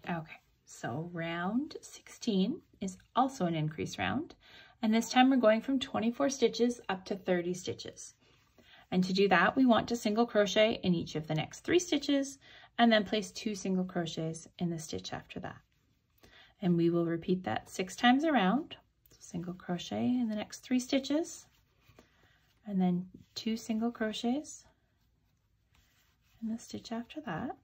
Okay, so round 16 is also an increase round, and this time we're going from 24 stitches up to 30 stitches. And to do that, we want to single crochet in each of the next 3 stitches and then place 2 single crochets in the stitch after that. And we will repeat that 6 times around. So single crochet in the next 3 stitches and then 2 single crochets in the stitch after that.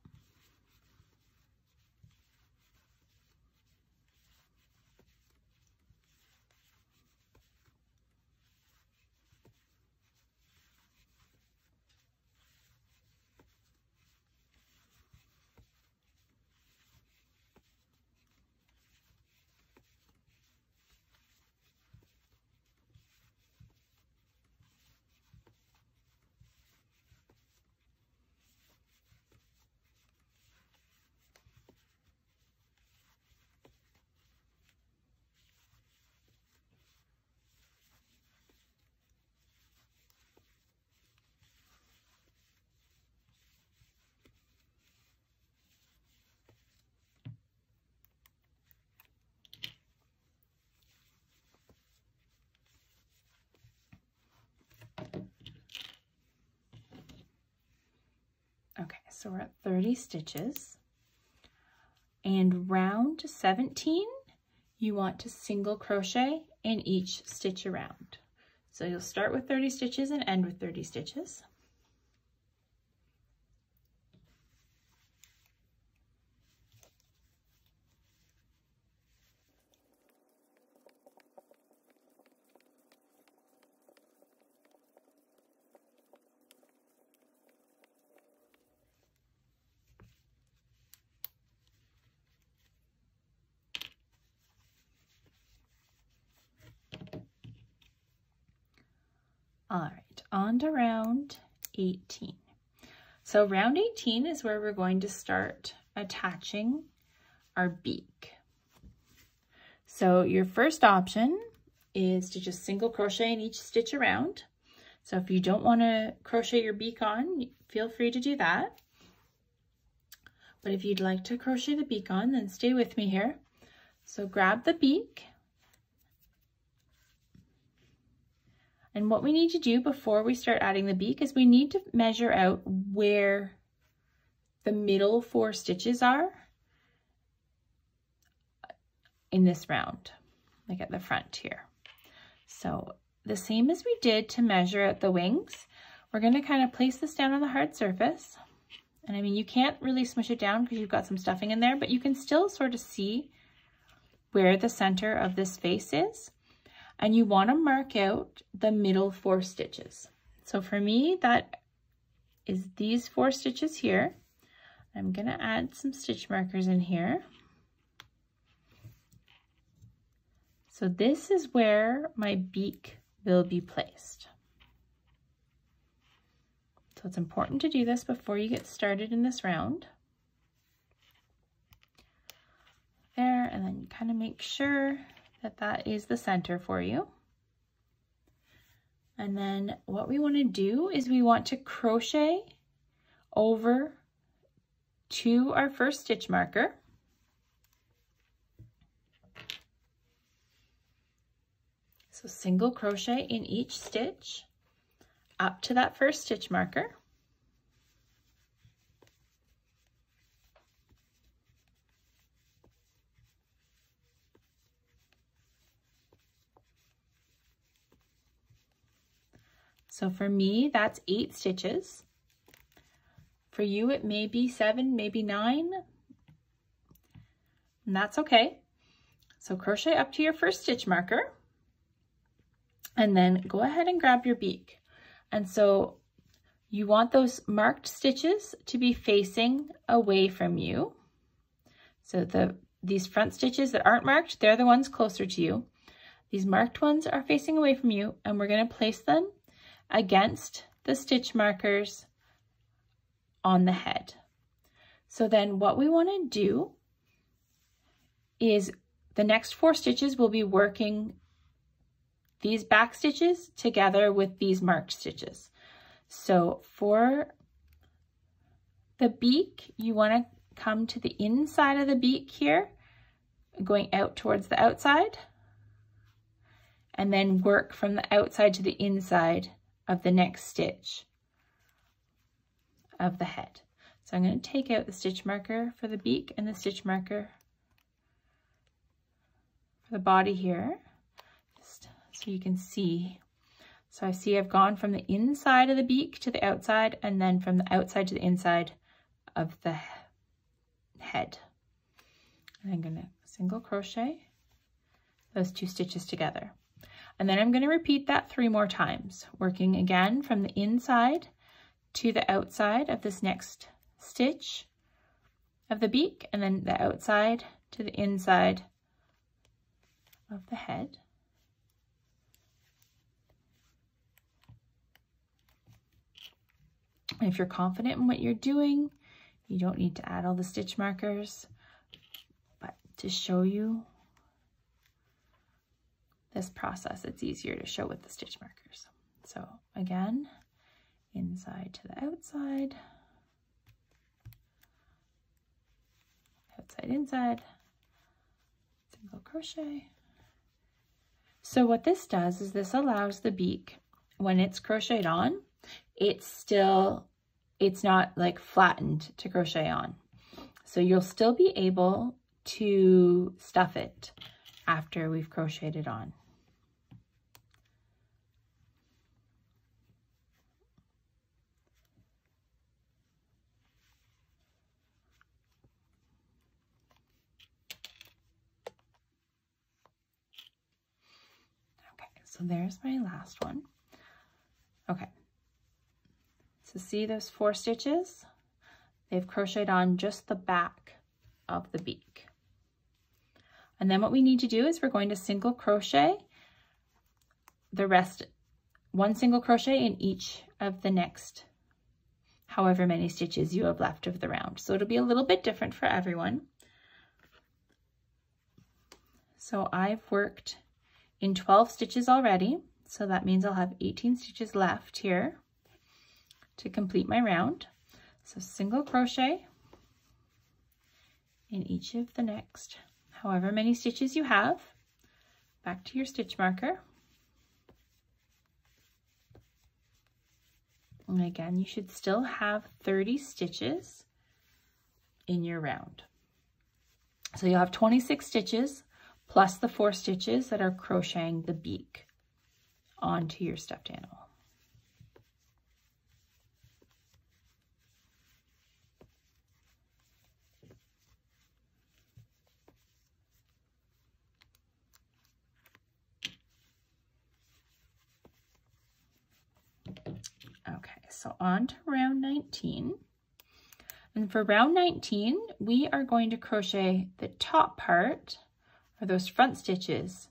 Okay, so we're at 30 stitches, and round 17, you want to single crochet in each stitch around. So you'll start with 30 stitches and end with 30 stitches. All right, on to round 18. So round 18 is where we're going to start attaching our beak. So your first option is to just single crochet in each stitch around. So if you don't want to crochet your beak on, feel free to do that. But if you'd like to crochet the beak on, then stay with me here. So grab the beak. And what we need to do before we start adding the beak is we need to measure out where the middle 4 stitches are in this round, like at the front here. So the same as we did to measure out the wings, we're going to kind of place this down on the hard surface. And I mean, you can't really smush it down because you've got some stuffing in there, but you can still sort of see where the center of this face is. And you want to mark out the middle 4 stitches. So for me, that is these 4 stitches here. I'm going to add some stitch markers in here. So this is where my beak will be placed. So it's important to do this before you get started in this round. There, and then kind of make sure that that is the center for you. And then what we want to do is we want to crochet over to our first stitch marker. So single crochet in each stitch up to that first stitch marker. So for me, that's 8 stitches. For you, it may be 7, maybe 9, and that's okay. So crochet up to your first stitch marker, and then go ahead and grab your beak. And so you want those marked stitches to be facing away from you. So these front stitches that aren't marked, they're the ones closer to you. These marked ones are facing away from you, and we're going to place them against the stitch markers on the head. So then what we want to do is the next 4 stitches will be working these back stitches together with these marked stitches. So for the beak, you want to come to the inside of the beak here, going out towards the outside, and then work from the outside to the inside of the next stitch of the head. So I'm going to take out the stitch marker for the beak and the stitch marker for the body here, just so you can see. So I see I've gone from the inside of the beak to the outside, and then from the outside to the inside of the head. And I'm going to single crochet those 2 stitches together. And then I'm going to repeat that 3 more times, working again from the inside to the outside of this next stitch of the beak, and then the outside to the inside of the head. And if you're confident in what you're doing, you don't need to add all the stitch markers, but to show you this process, it's easier to show with the stitch markers. So again, inside to the outside, outside, inside, single crochet. So what this does is this allows the beak, when it's crocheted on, it's not like flattened to crochet on. So you'll still be able to stuff it after we've crocheted it on. So there's my last one. Okay, so see those 4 stitches? They've crocheted on just the back of the beak. And then what we need to do is we're going to single crochet the rest, 1 single crochet in each of the next however many stitches you have left of the round. So it'll be a little bit different for everyone. So I've worked in 12 stitches already, so that means I'll have 18 stitches left here to complete my round. So single crochet in each of the next however many stitches you have, back to your stitch marker. And again, you should still have 30 stitches in your round. So you'll have 26 stitches plus the 4 stitches that are crocheting the beak onto your stuffed animal. Okay, so on to round 19. And for round 19, we are going to crochet the top part, or those front stitches,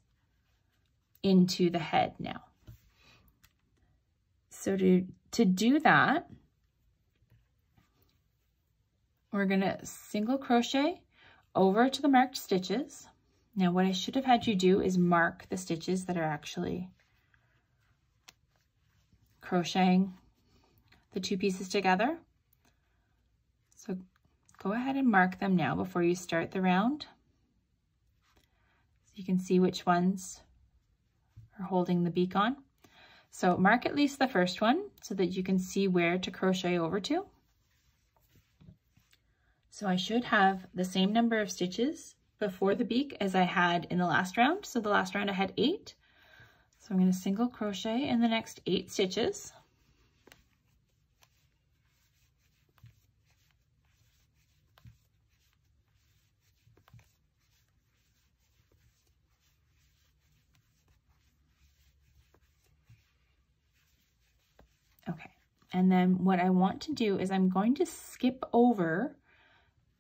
into the head now. So to do that, we're going to single crochet over to the marked stitches, Now what I should have had you do is mark the stitches that are actually crocheting the two pieces together. So go ahead and mark them now before you start the round. So you can see which ones are holding the beak on. So mark at least the first one so that you can see where to crochet over to. So I should have the same number of stitches before the beak as I had in the last round. So the last round I had 8. So I'm going to single crochet in the next 8 stitches. Okay, and then what I want to do is I'm going to skip over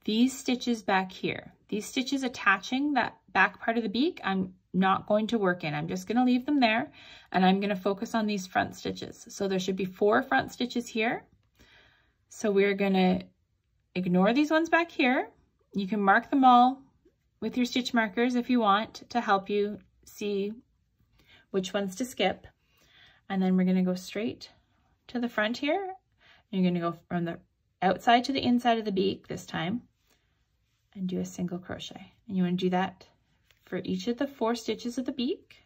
these stitches back here. These stitches attaching that back part of the beak, I'm not going to work in. I'm just going to leave them there, and I'm going to focus on these front stitches. So there should be 4 front stitches here. So we're going to ignore these ones back here. You can mark them all with your stitch markers if you want to help you see which ones to skip. And then we're going to go straight to the front here. You're going to go from the outside to the inside of the beak this time and do a single crochet. And you want to do that for each of the 4 stitches of the beak.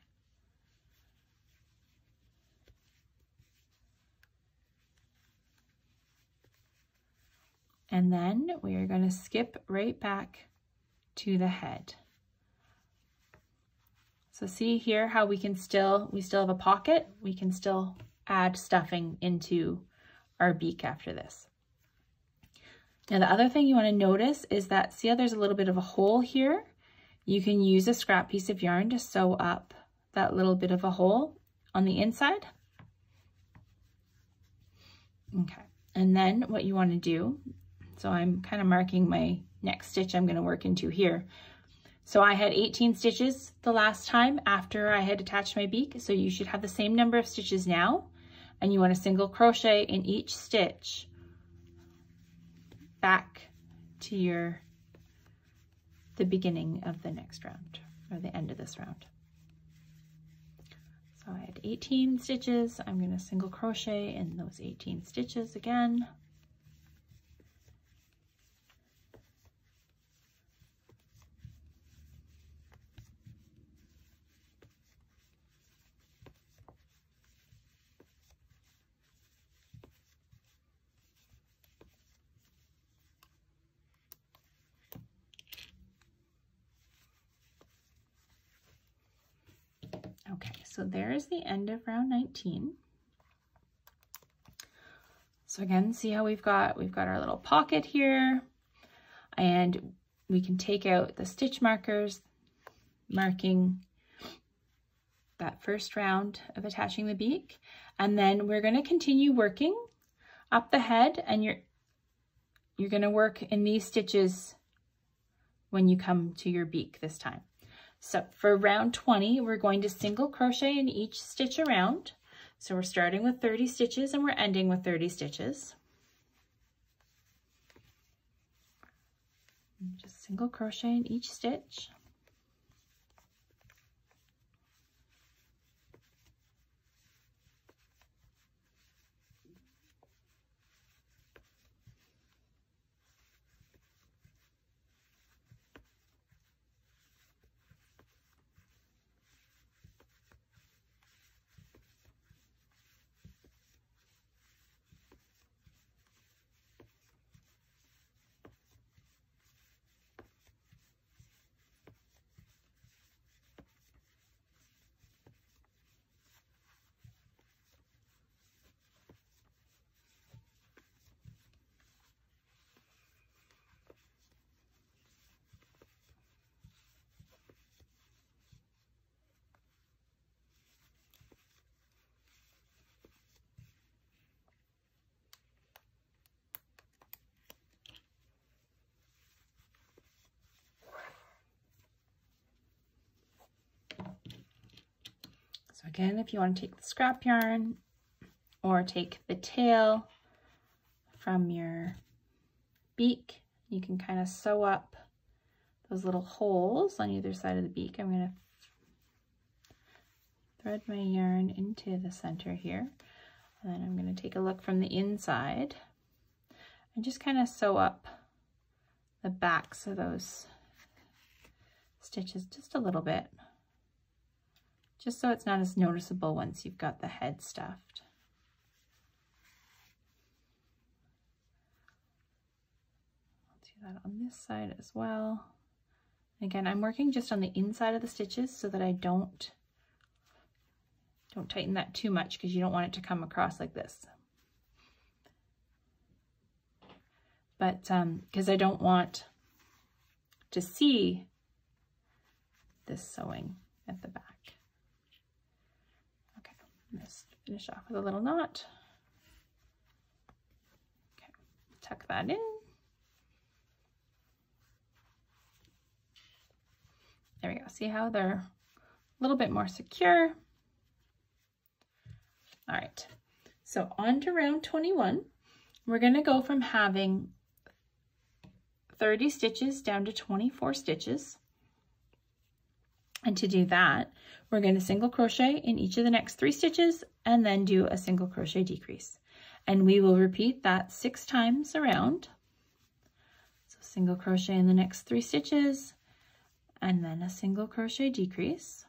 And then we are going to skip right back to the head. So see here how we still have a pocket. We can still add stuffing into our beak after this. Now the other thing you want to notice is that, see how there's a little bit of a hole here? You can use a scrap piece of yarn to sew up that little bit of a hole on the inside. Okay, and then what you want to do, so I'm kind of marking my next stitch I'm going to work into here. So I had 18 stitches the last time after I had attached my beak, so you should have the same number of stitches now, and you want to single crochet in each stitch back to the beginning of the next round, or the end of this round. So I had 18 stitches. I'm going to single crochet in those 18 stitches again. Okay, so there's the end of round 19. So again, see how we've got our little pocket here, and we can take out the stitch markers, marking that first round of attaching the beak, and then we're going to continue working up the head, and you're going to work in these stitches when you come to your beak this time. So for round 20, we're going to single crochet in each stitch around. So we're starting with 30 stitches and we're ending with 30 stitches. Just single crochet in each stitch. So again, if you want to take the scrap yarn or take the tail from your beak, you can kind of sew up those little holes on either side of the beak, I'm going to thread my yarn into the center here. And then I'm going to take a look from the inside and just kind of sew up the backs of those stitches just a little bit, just so it's not as noticeable once you've got the head stuffed. I'll do that on this side as well. Again, I'm working just on the inside of the stitches so that I don't tighten that too much, because you don't want it to come across like this. But because I don't want to see this sewing at the back. Okay, let's finish off with a little knot. Okay, tuck that in. There we go. See how they're a little bit more secure? All right, so on to round 21. We're going to go from having 30 stitches down to 24 stitches. And to do that, we're going to single crochet in each of the next 3 stitches and then do a single crochet decrease. And we will repeat that 6 times around. So single crochet in the next 3 stitches and then a single crochet decrease.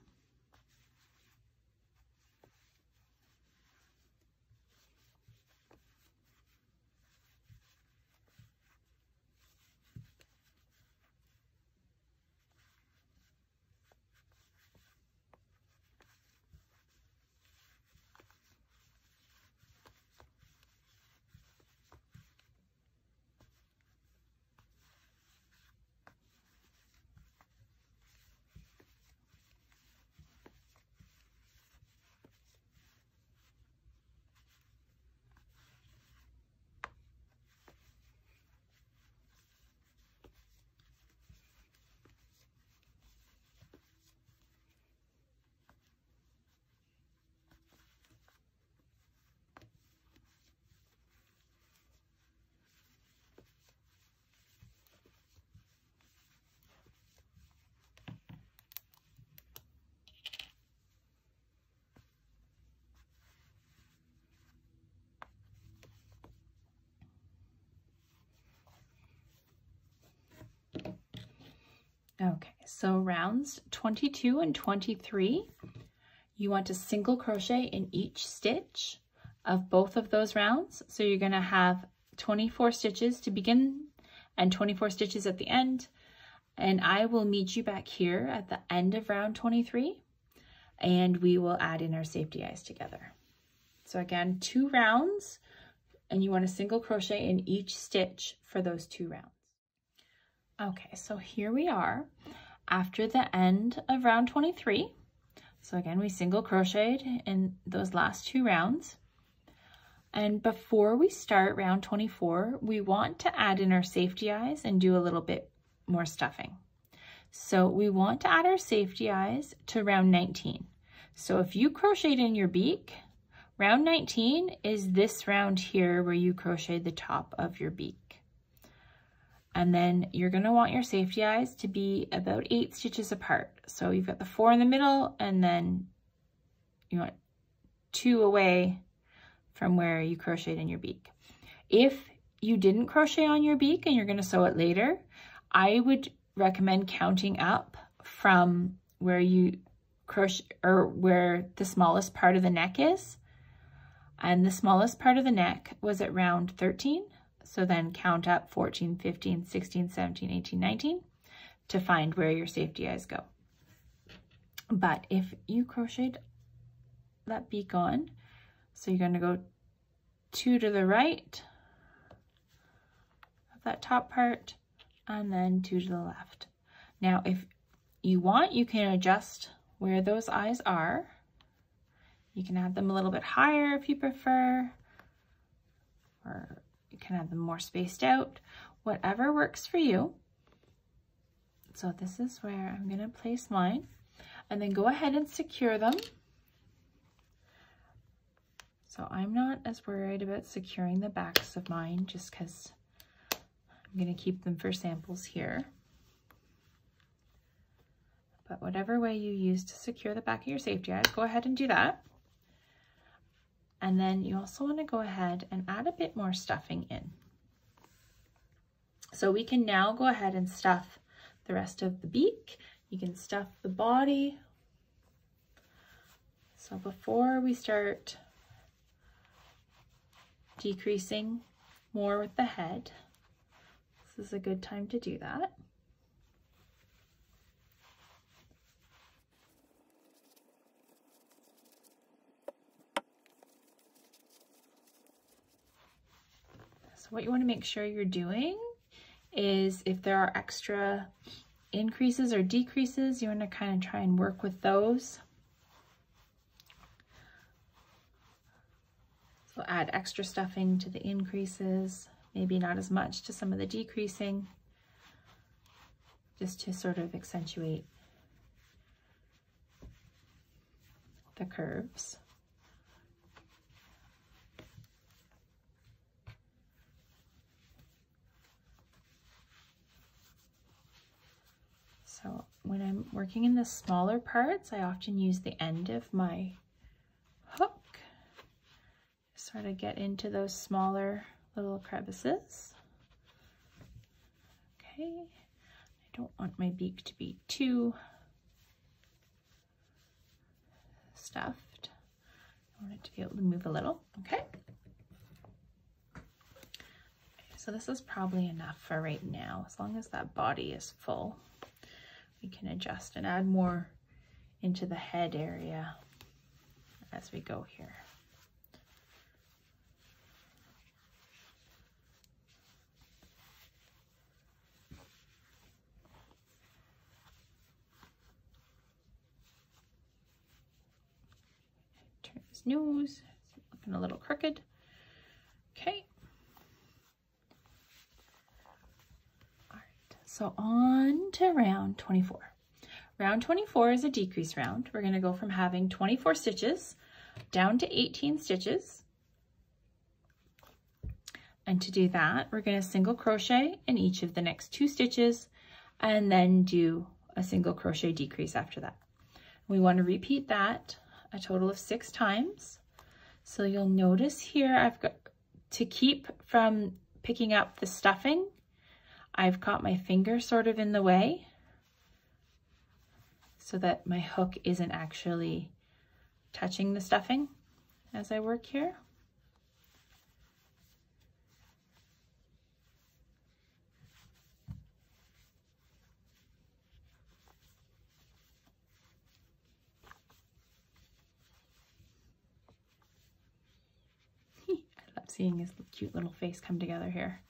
Okay, so rounds 22 and 23, you want to single crochet in each stitch of both of those rounds. So you're going to have 24 stitches to begin and 24 stitches at the end. And I will meet you back here at the end of round 23 and we will add in our safety eyes together. So again, 2 rounds, and you want to single crochet in each stitch for those 2 rounds. Okay, so here we are after the end of round 23. So again, we single crocheted in those last 2 rounds. And before we start round 24, we want to add in our safety eyes and do a little bit more stuffing. So we want to add our safety eyes to round 19. So if you crocheted in your beak, round 19 is this round here where you crocheted the top of your beak. And then you're going to want your safety eyes to be about 8 stitches apart. So you've got the 4 in the middle, and then you want 2 away from where you crocheted in your beak. If you didn't crochet on your beak and you're going to sew it later, I would recommend counting up from where you crochet, or where the smallest part of the neck is. And the smallest part of the neck was at round 13. So then count up 14, 15, 16, 17, 18, 19 to find where your safety eyes go. But if you crocheted that beak on, so you're going to go 2 to the right of that top part and then 2 to the left. Now, if you want, you can adjust where those eyes are. You can have them a little bit higher if you prefer, or you can have them more spaced out, whatever works for you. So this is where I'm going to place mine, and then go ahead and secure them. So I'm not as worried about securing the backs of mine, just because I'm going to keep them for samples here. but whatever way you use to secure the back of your safety eyes, go ahead and do that. And then you also want to go ahead and add a bit more stuffing in. So we can now go ahead and stuff the rest of the beak. You can stuff the body. So before we start decreasing more with the head, this is a good time to do that. So what you want to make sure you're doing is if there are extra increases or decreases, you want to kind of try and work with those. So add extra stuffing to the increases, maybe not as much to some of the decreasing, just to sort of accentuate the curves. So when I'm working in the smaller parts, I often use the end of my hook, sort of get into those smaller little crevices. Okay, I don't want my beak to be too stuffed. I want it to be able to move a little, okay? So this is probably enough for right now. As long as that body is full, we can adjust and add more into the head area as we go here. Turn his nose, looking a little crooked. Okay. So on to round 24. Round 24 is a decrease round. We're going to go from having 24 stitches down to 18 stitches. And to do that, we're going to single crochet in each of the next 2 stitches and then do a single crochet decrease after that. We want to repeat that a total of 6 times. So you'll notice here I've got to keep from picking up the stuffing. I've got my finger sort of in the way so that my hook isn't actually touching the stuffing as I work here. I love seeing his cute little face come together here.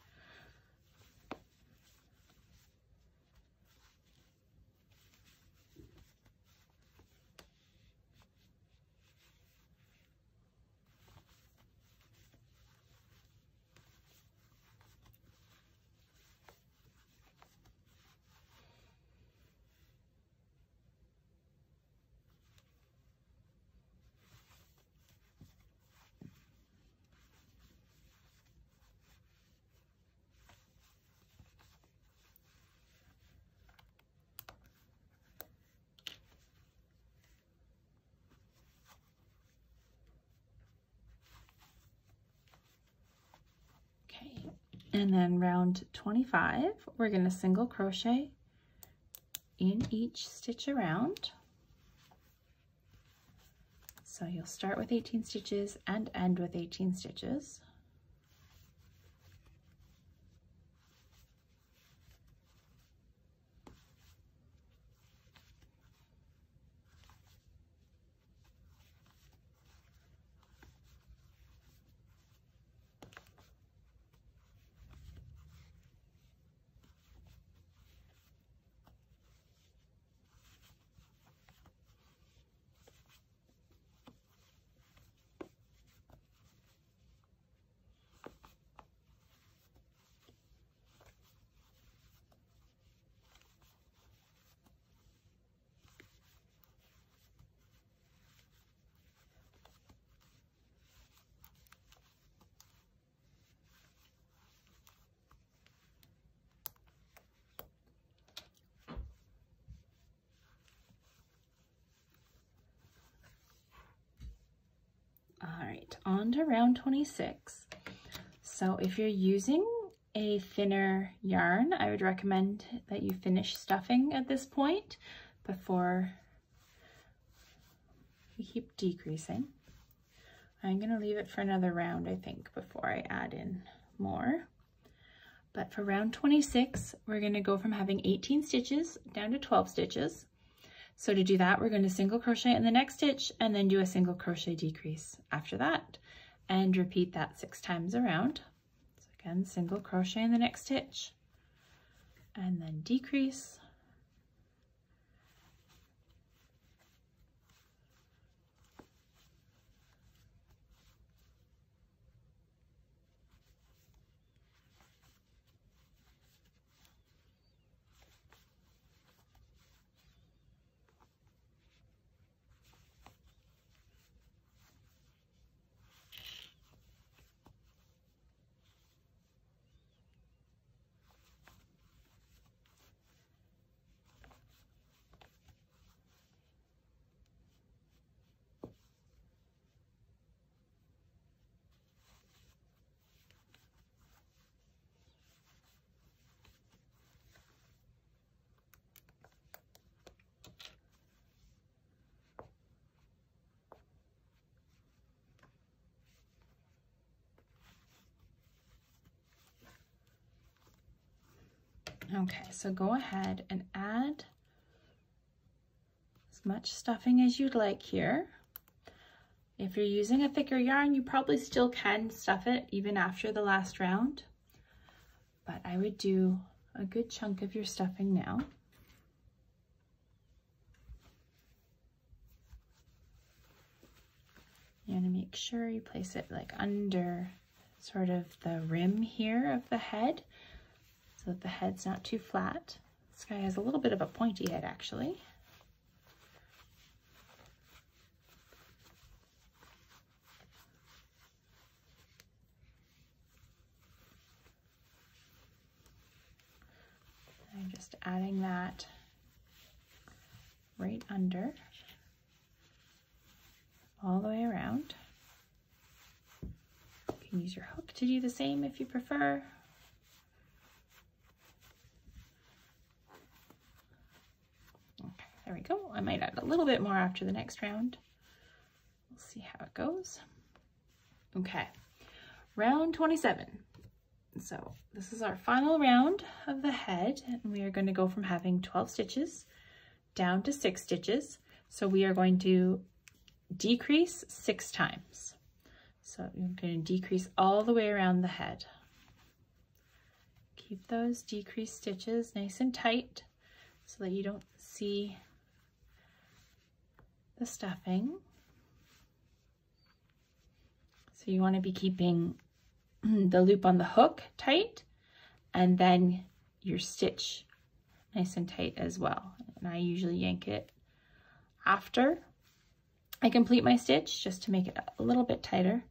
And then round 25, we're going to single crochet in each stitch around. So you'll start with 18 stitches and end with 18 stitches. on to round 26. So if you're using a thinner yarn, I would recommend that you finish stuffing at this point before you keep decreasing. I'm gonna leave it for another round, I think, before I add in more. But for round 26, we're gonna go from having 18 stitches down to 12 stitches. So to do that, we're going to single crochet in the next stitch and then do a single crochet decrease after that, and repeat that 6 times around. So again, single crochet in the next stitch and then decrease. Okay, so go ahead and add as much stuffing as you'd like here. If you're using a thicker yarn, you probably still can stuff it even after the last round, but I would do a good chunk of your stuffing now. You want to make sure you place it like under sort of the rim here of the head, so that the head's not too flat. This guy has a little bit of a pointy head actually. I'm just adding that right under, all the way around. You can use your hook to do the same if you prefer. Okay, there we go. I might add a little bit more after the next round. We'll see how it goes. Okay, round 27. So this is our final round of the head, and we are going to go from having 12 stitches down to 6 stitches. So we are going to decrease 6 times. So you're going to decrease all the way around the head. Keep those decreased stitches nice and tight so that you don't see the stuffing. So you want to be keeping the loop on the hook tight, and then your stitch nice and tight as well. And I usually yank it after I complete my stitch just to make it a little bit tighter.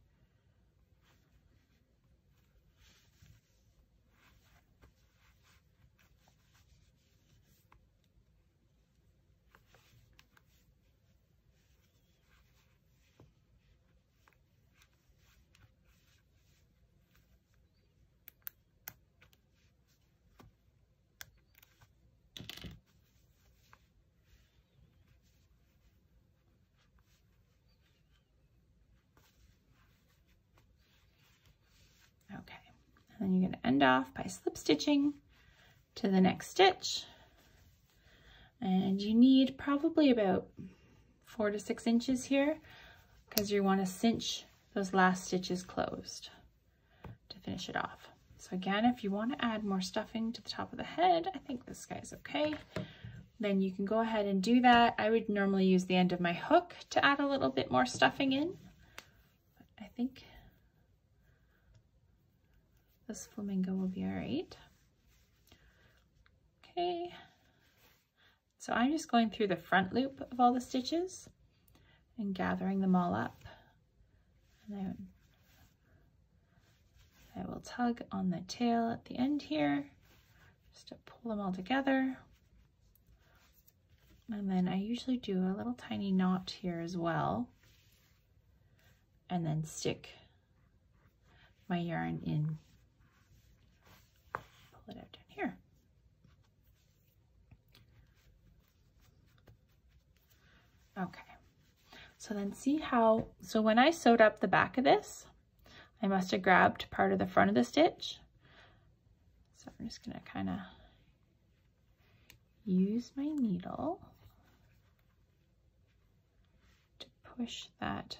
Okay, and then you're going to end off by slip stitching to the next stitch, and you need probably about 4 to 6 inches here because you want to cinch those last stitches closed to finish it off. So again, if you want to add more stuffing to the top of the head, I think this guy's okay, then you can go ahead and do that. I would normally use the end of my hook to add a little bit more stuffing in, but I think this flamingo will be all right. Okay, so I'm just going through the front loop of all the stitches and gathering them all up. And then I will tug on the tail at the end here just to pull them all together. And then I usually do a little tiny knot here as well. and then stick my yarn in. Pull it out down here. Okay, so then see how, so when I sewed up the back of this, I must have grabbed part of the front of the stitch. So I'm just gonna kind of use my needle to push that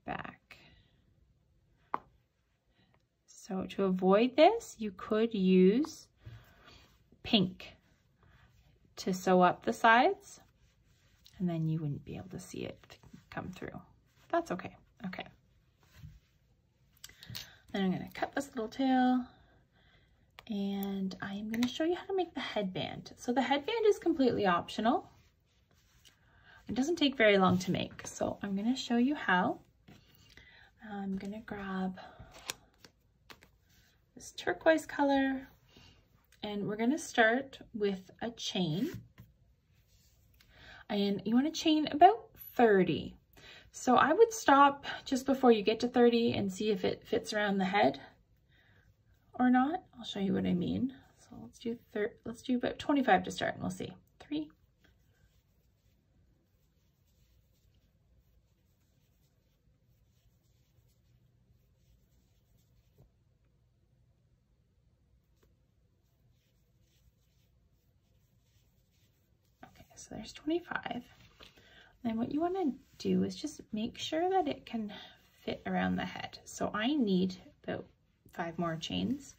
back. So to avoid this, you could use pink to sew up the sides, and then you wouldn't be able to see it come through. That's okay. Okay. Then I'm going to cut this little tail, and I'm going to show you how to make the headband. So the headband is completely optional. It doesn't take very long to make, so I'm going to show you how. I'm going to grab this turquoise color, and we're going to start with a chain. And you want to chain about 30. So I would stop just before you get to 30 and see if it fits around the head or not. I'll show you what I mean. So let's do about 25 to start, and we'll see. 3. Okay, so there's 25. Then what you want to do is just make sure that it can fit around the head. So I need about 5 more chains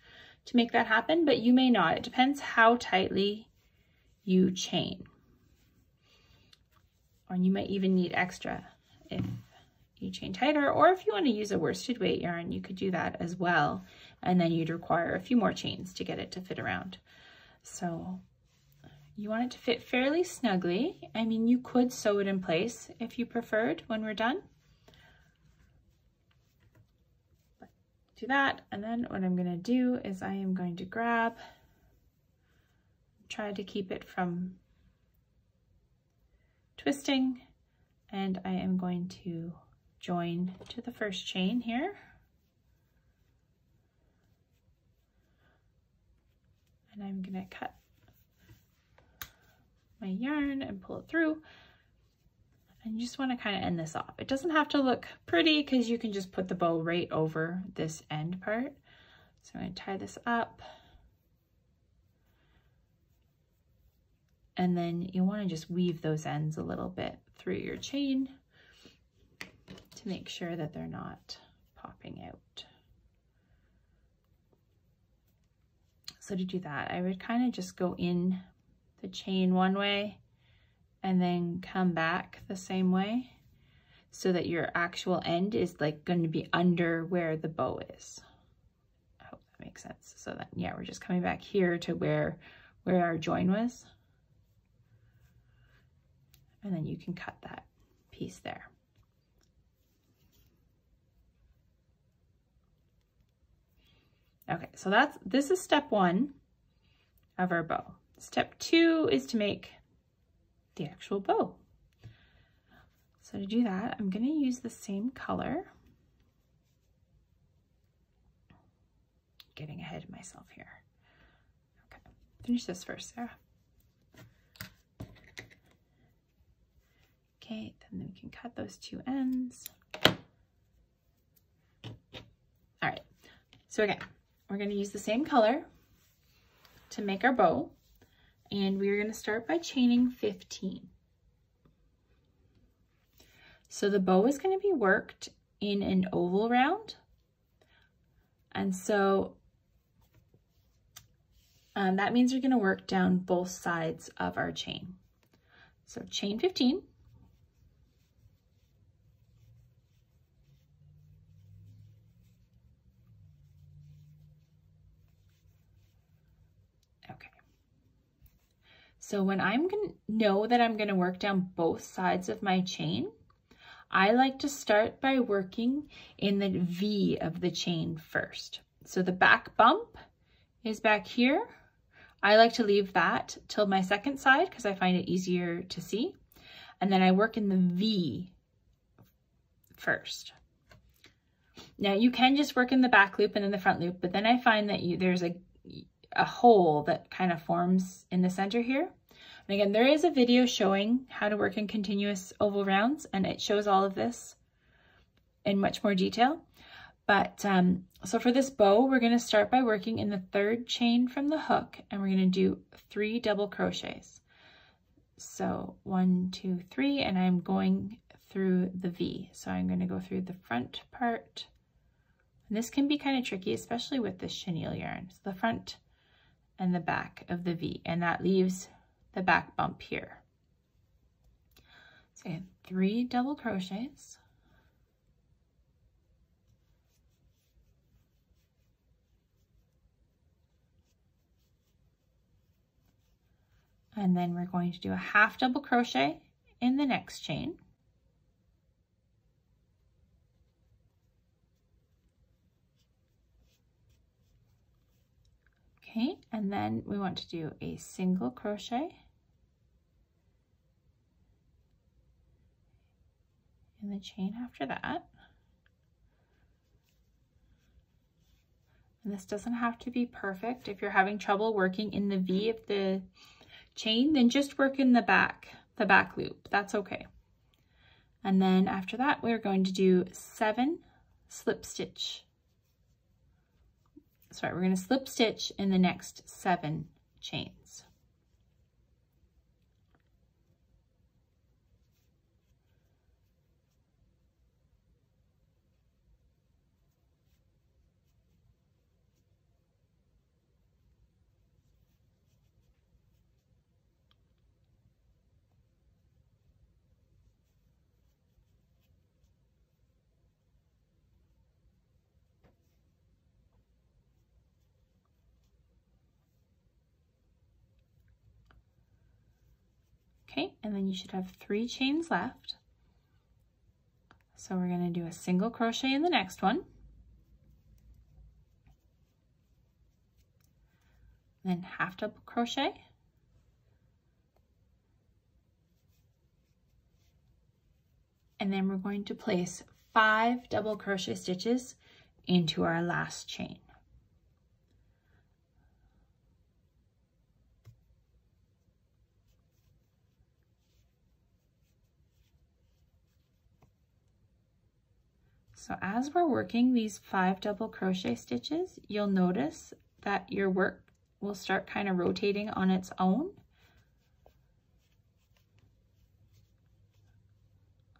to make that happen, but you may not. It depends how tightly you chain. Or you might even need extra if you chain tighter, or if you want to use a worsted weight yarn, you could do that as well. And then you'd require a few more chains to get it to fit around. So you want it to fit fairly snugly. I mean, you could sew it in place if you preferred when we're done. But do that, and then what I'm going to do is I am going to grab, try to keep it from twisting, and I am going to join to the first chain here. And I'm going to cut my yarn and pull it through, and you just want to kind of end this off. It doesn't have to look pretty because you can just put the bow right over this end part. So I'm going to tie this up, and then you want to just weave those ends a little bit through your chain to make sure that they're not popping out. So to do that, I would kind of just go in the chain one way and then come back the same way so that your actual end is like going to be under where the bow is. I hope that makes sense. So that, yeah, we're just coming back here to where our join was. And then you can cut that piece there. Okay, so this is step 1 of our bow. Step 2 is to make the actual bow. So to do that, I'm going to use the same color. Getting ahead of myself here. Okay, finish this first, Sarah. Okay, then we can cut those 2 ends. All right, so again, we're going to use the same color to make our bow. And we're going to start by chaining 15. So the bow is going to be worked in an oval round. And so that means you're going to work down both sides of our chain. So chain 15. So when I'm going to know that I'm going to work down both sides of my chain, I like to start by working in the V of the chain first. So the back bump is back here. I like to leave that till my second side because I find it easier to see. And then I work in the V first. Now you can just work in the back loop and then the front loop, but then I find that there's a hole that kind of forms in the center here. And again, there is a video showing how to work in continuous oval rounds, and it shows all of this in much more detail. But so for this bow, we're going to start by working in the 3rd chain from the hook, and we're going to do 3 double crochets. So 1, 2, 3, and I'm going through the V. So I'm going to go through the front part. And this can be kind of tricky, especially with this chenille yarn. So the front and the back of the V, and that leaves the back bump here. So I have 3 double crochets. And then we're going to do a half double crochet in the next chain. Okay, and then we want to do a single crochet in the chain after that. And this doesn't have to be perfect. If you're having trouble working in the V of the chain, then just work in the back loop. That's okay. And then after that, we're going to do 7 slip stitch. Sorry, we're going to slip stitch in the next 7 chains. Okay, and then you should have 3 chains left. So we're going to do a single crochet in the next one. Then half double crochet. And then we're going to place 5 double crochet stitches into our last chain. So as we're working these 5 double crochet stitches, you'll notice that your work will start kind of rotating on its own.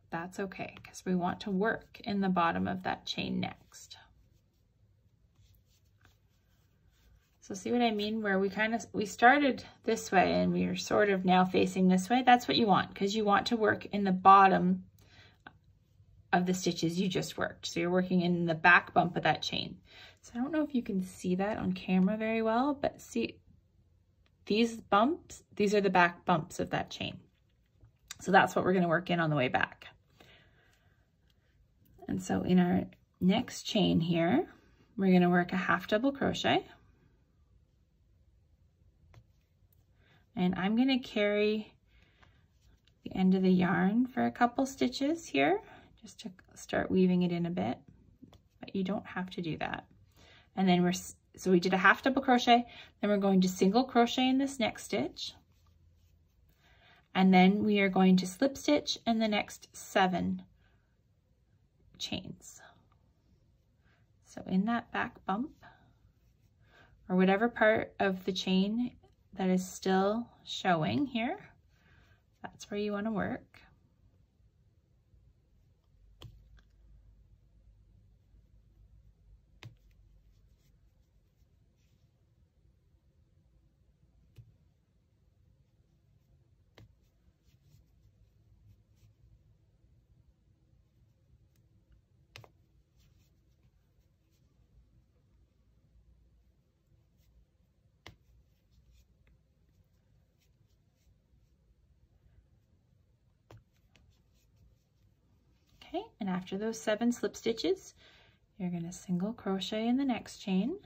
That's okay, because we want to work in the bottom of that chain next. So see what I mean? Where we started this way and we are sort of now facing this way. That's what you want, because you want to work in the bottom of the stitches you just worked. So you're working in the back bump of that chain. So I don't know if you can see that on camera very well, but see these bumps, these are the back bumps of that chain. So that's what we're going to work in on the way back. And so in our next chain here, we're going to work a half double crochet. And I'm going to carry the end of the yarn for a couple stitches here, just to start weaving it in a bit, but you don't have to do that. And then so we did a half double crochet, then we're going to single crochet in this next stitch. And then we are going to slip stitch in the next 7 chains. So in that back bump, or whatever part of the chain that is still showing here, that's where you want to work. Okay, and after those 7 slip stitches, you're going to single crochet in the next chain.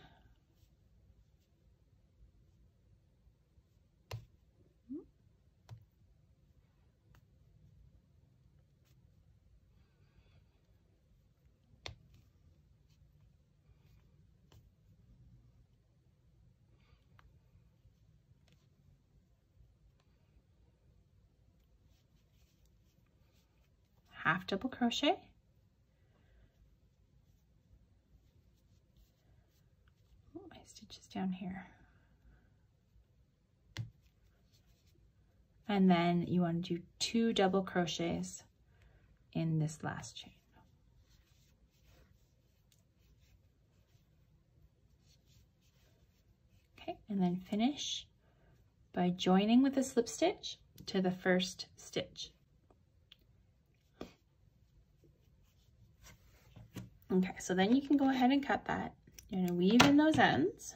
half double crochet. Oh, my stitch is down here. And then you want to do 2 double crochets in this last chain. Okay, and then finish by joining with a slip stitch to the first stitch. Okay, so then you can go ahead and cut that. You're going to weave in those ends.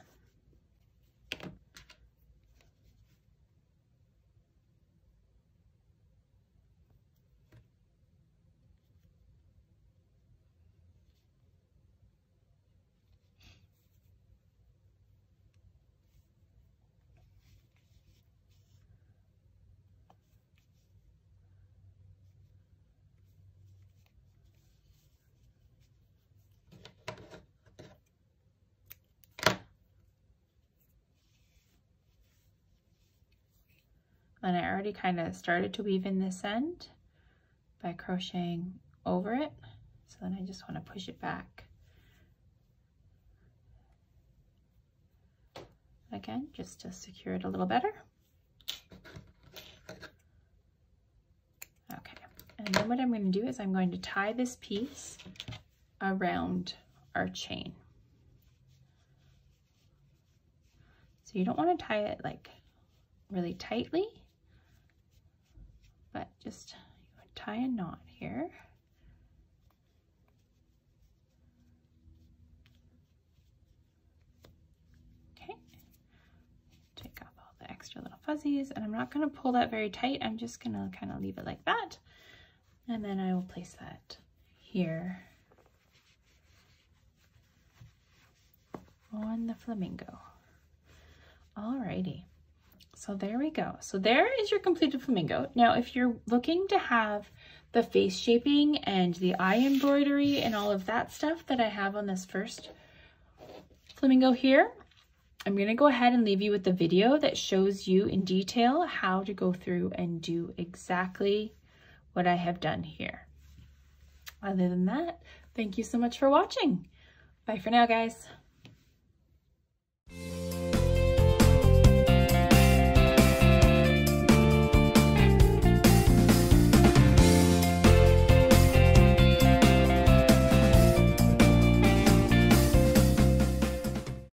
And I already kind of started to weave in this end by crocheting over it. So then I just want to push it back. Again, just to secure it a little better. Okay, and then what I'm going to do is I'm going to tie this piece around our chain. So you don't want to tie it like really tightly, but just tie a knot here. Okay, take off all the extra little fuzzies, and I'm not going to pull that very tight. I'm just going to kind of leave it like that, and then I will place that here on the flamingo. Alrighty. So there we go. So there is your completed flamingo. Now, if you're looking to have the face shaping and the eye embroidery and all of that stuff that I have on this first flamingo here, I'm going to go ahead and leave you with the video that shows you in detail how to go through and do exactly what I have done here. Other than that, thank you so much for watching. Bye for now, guys.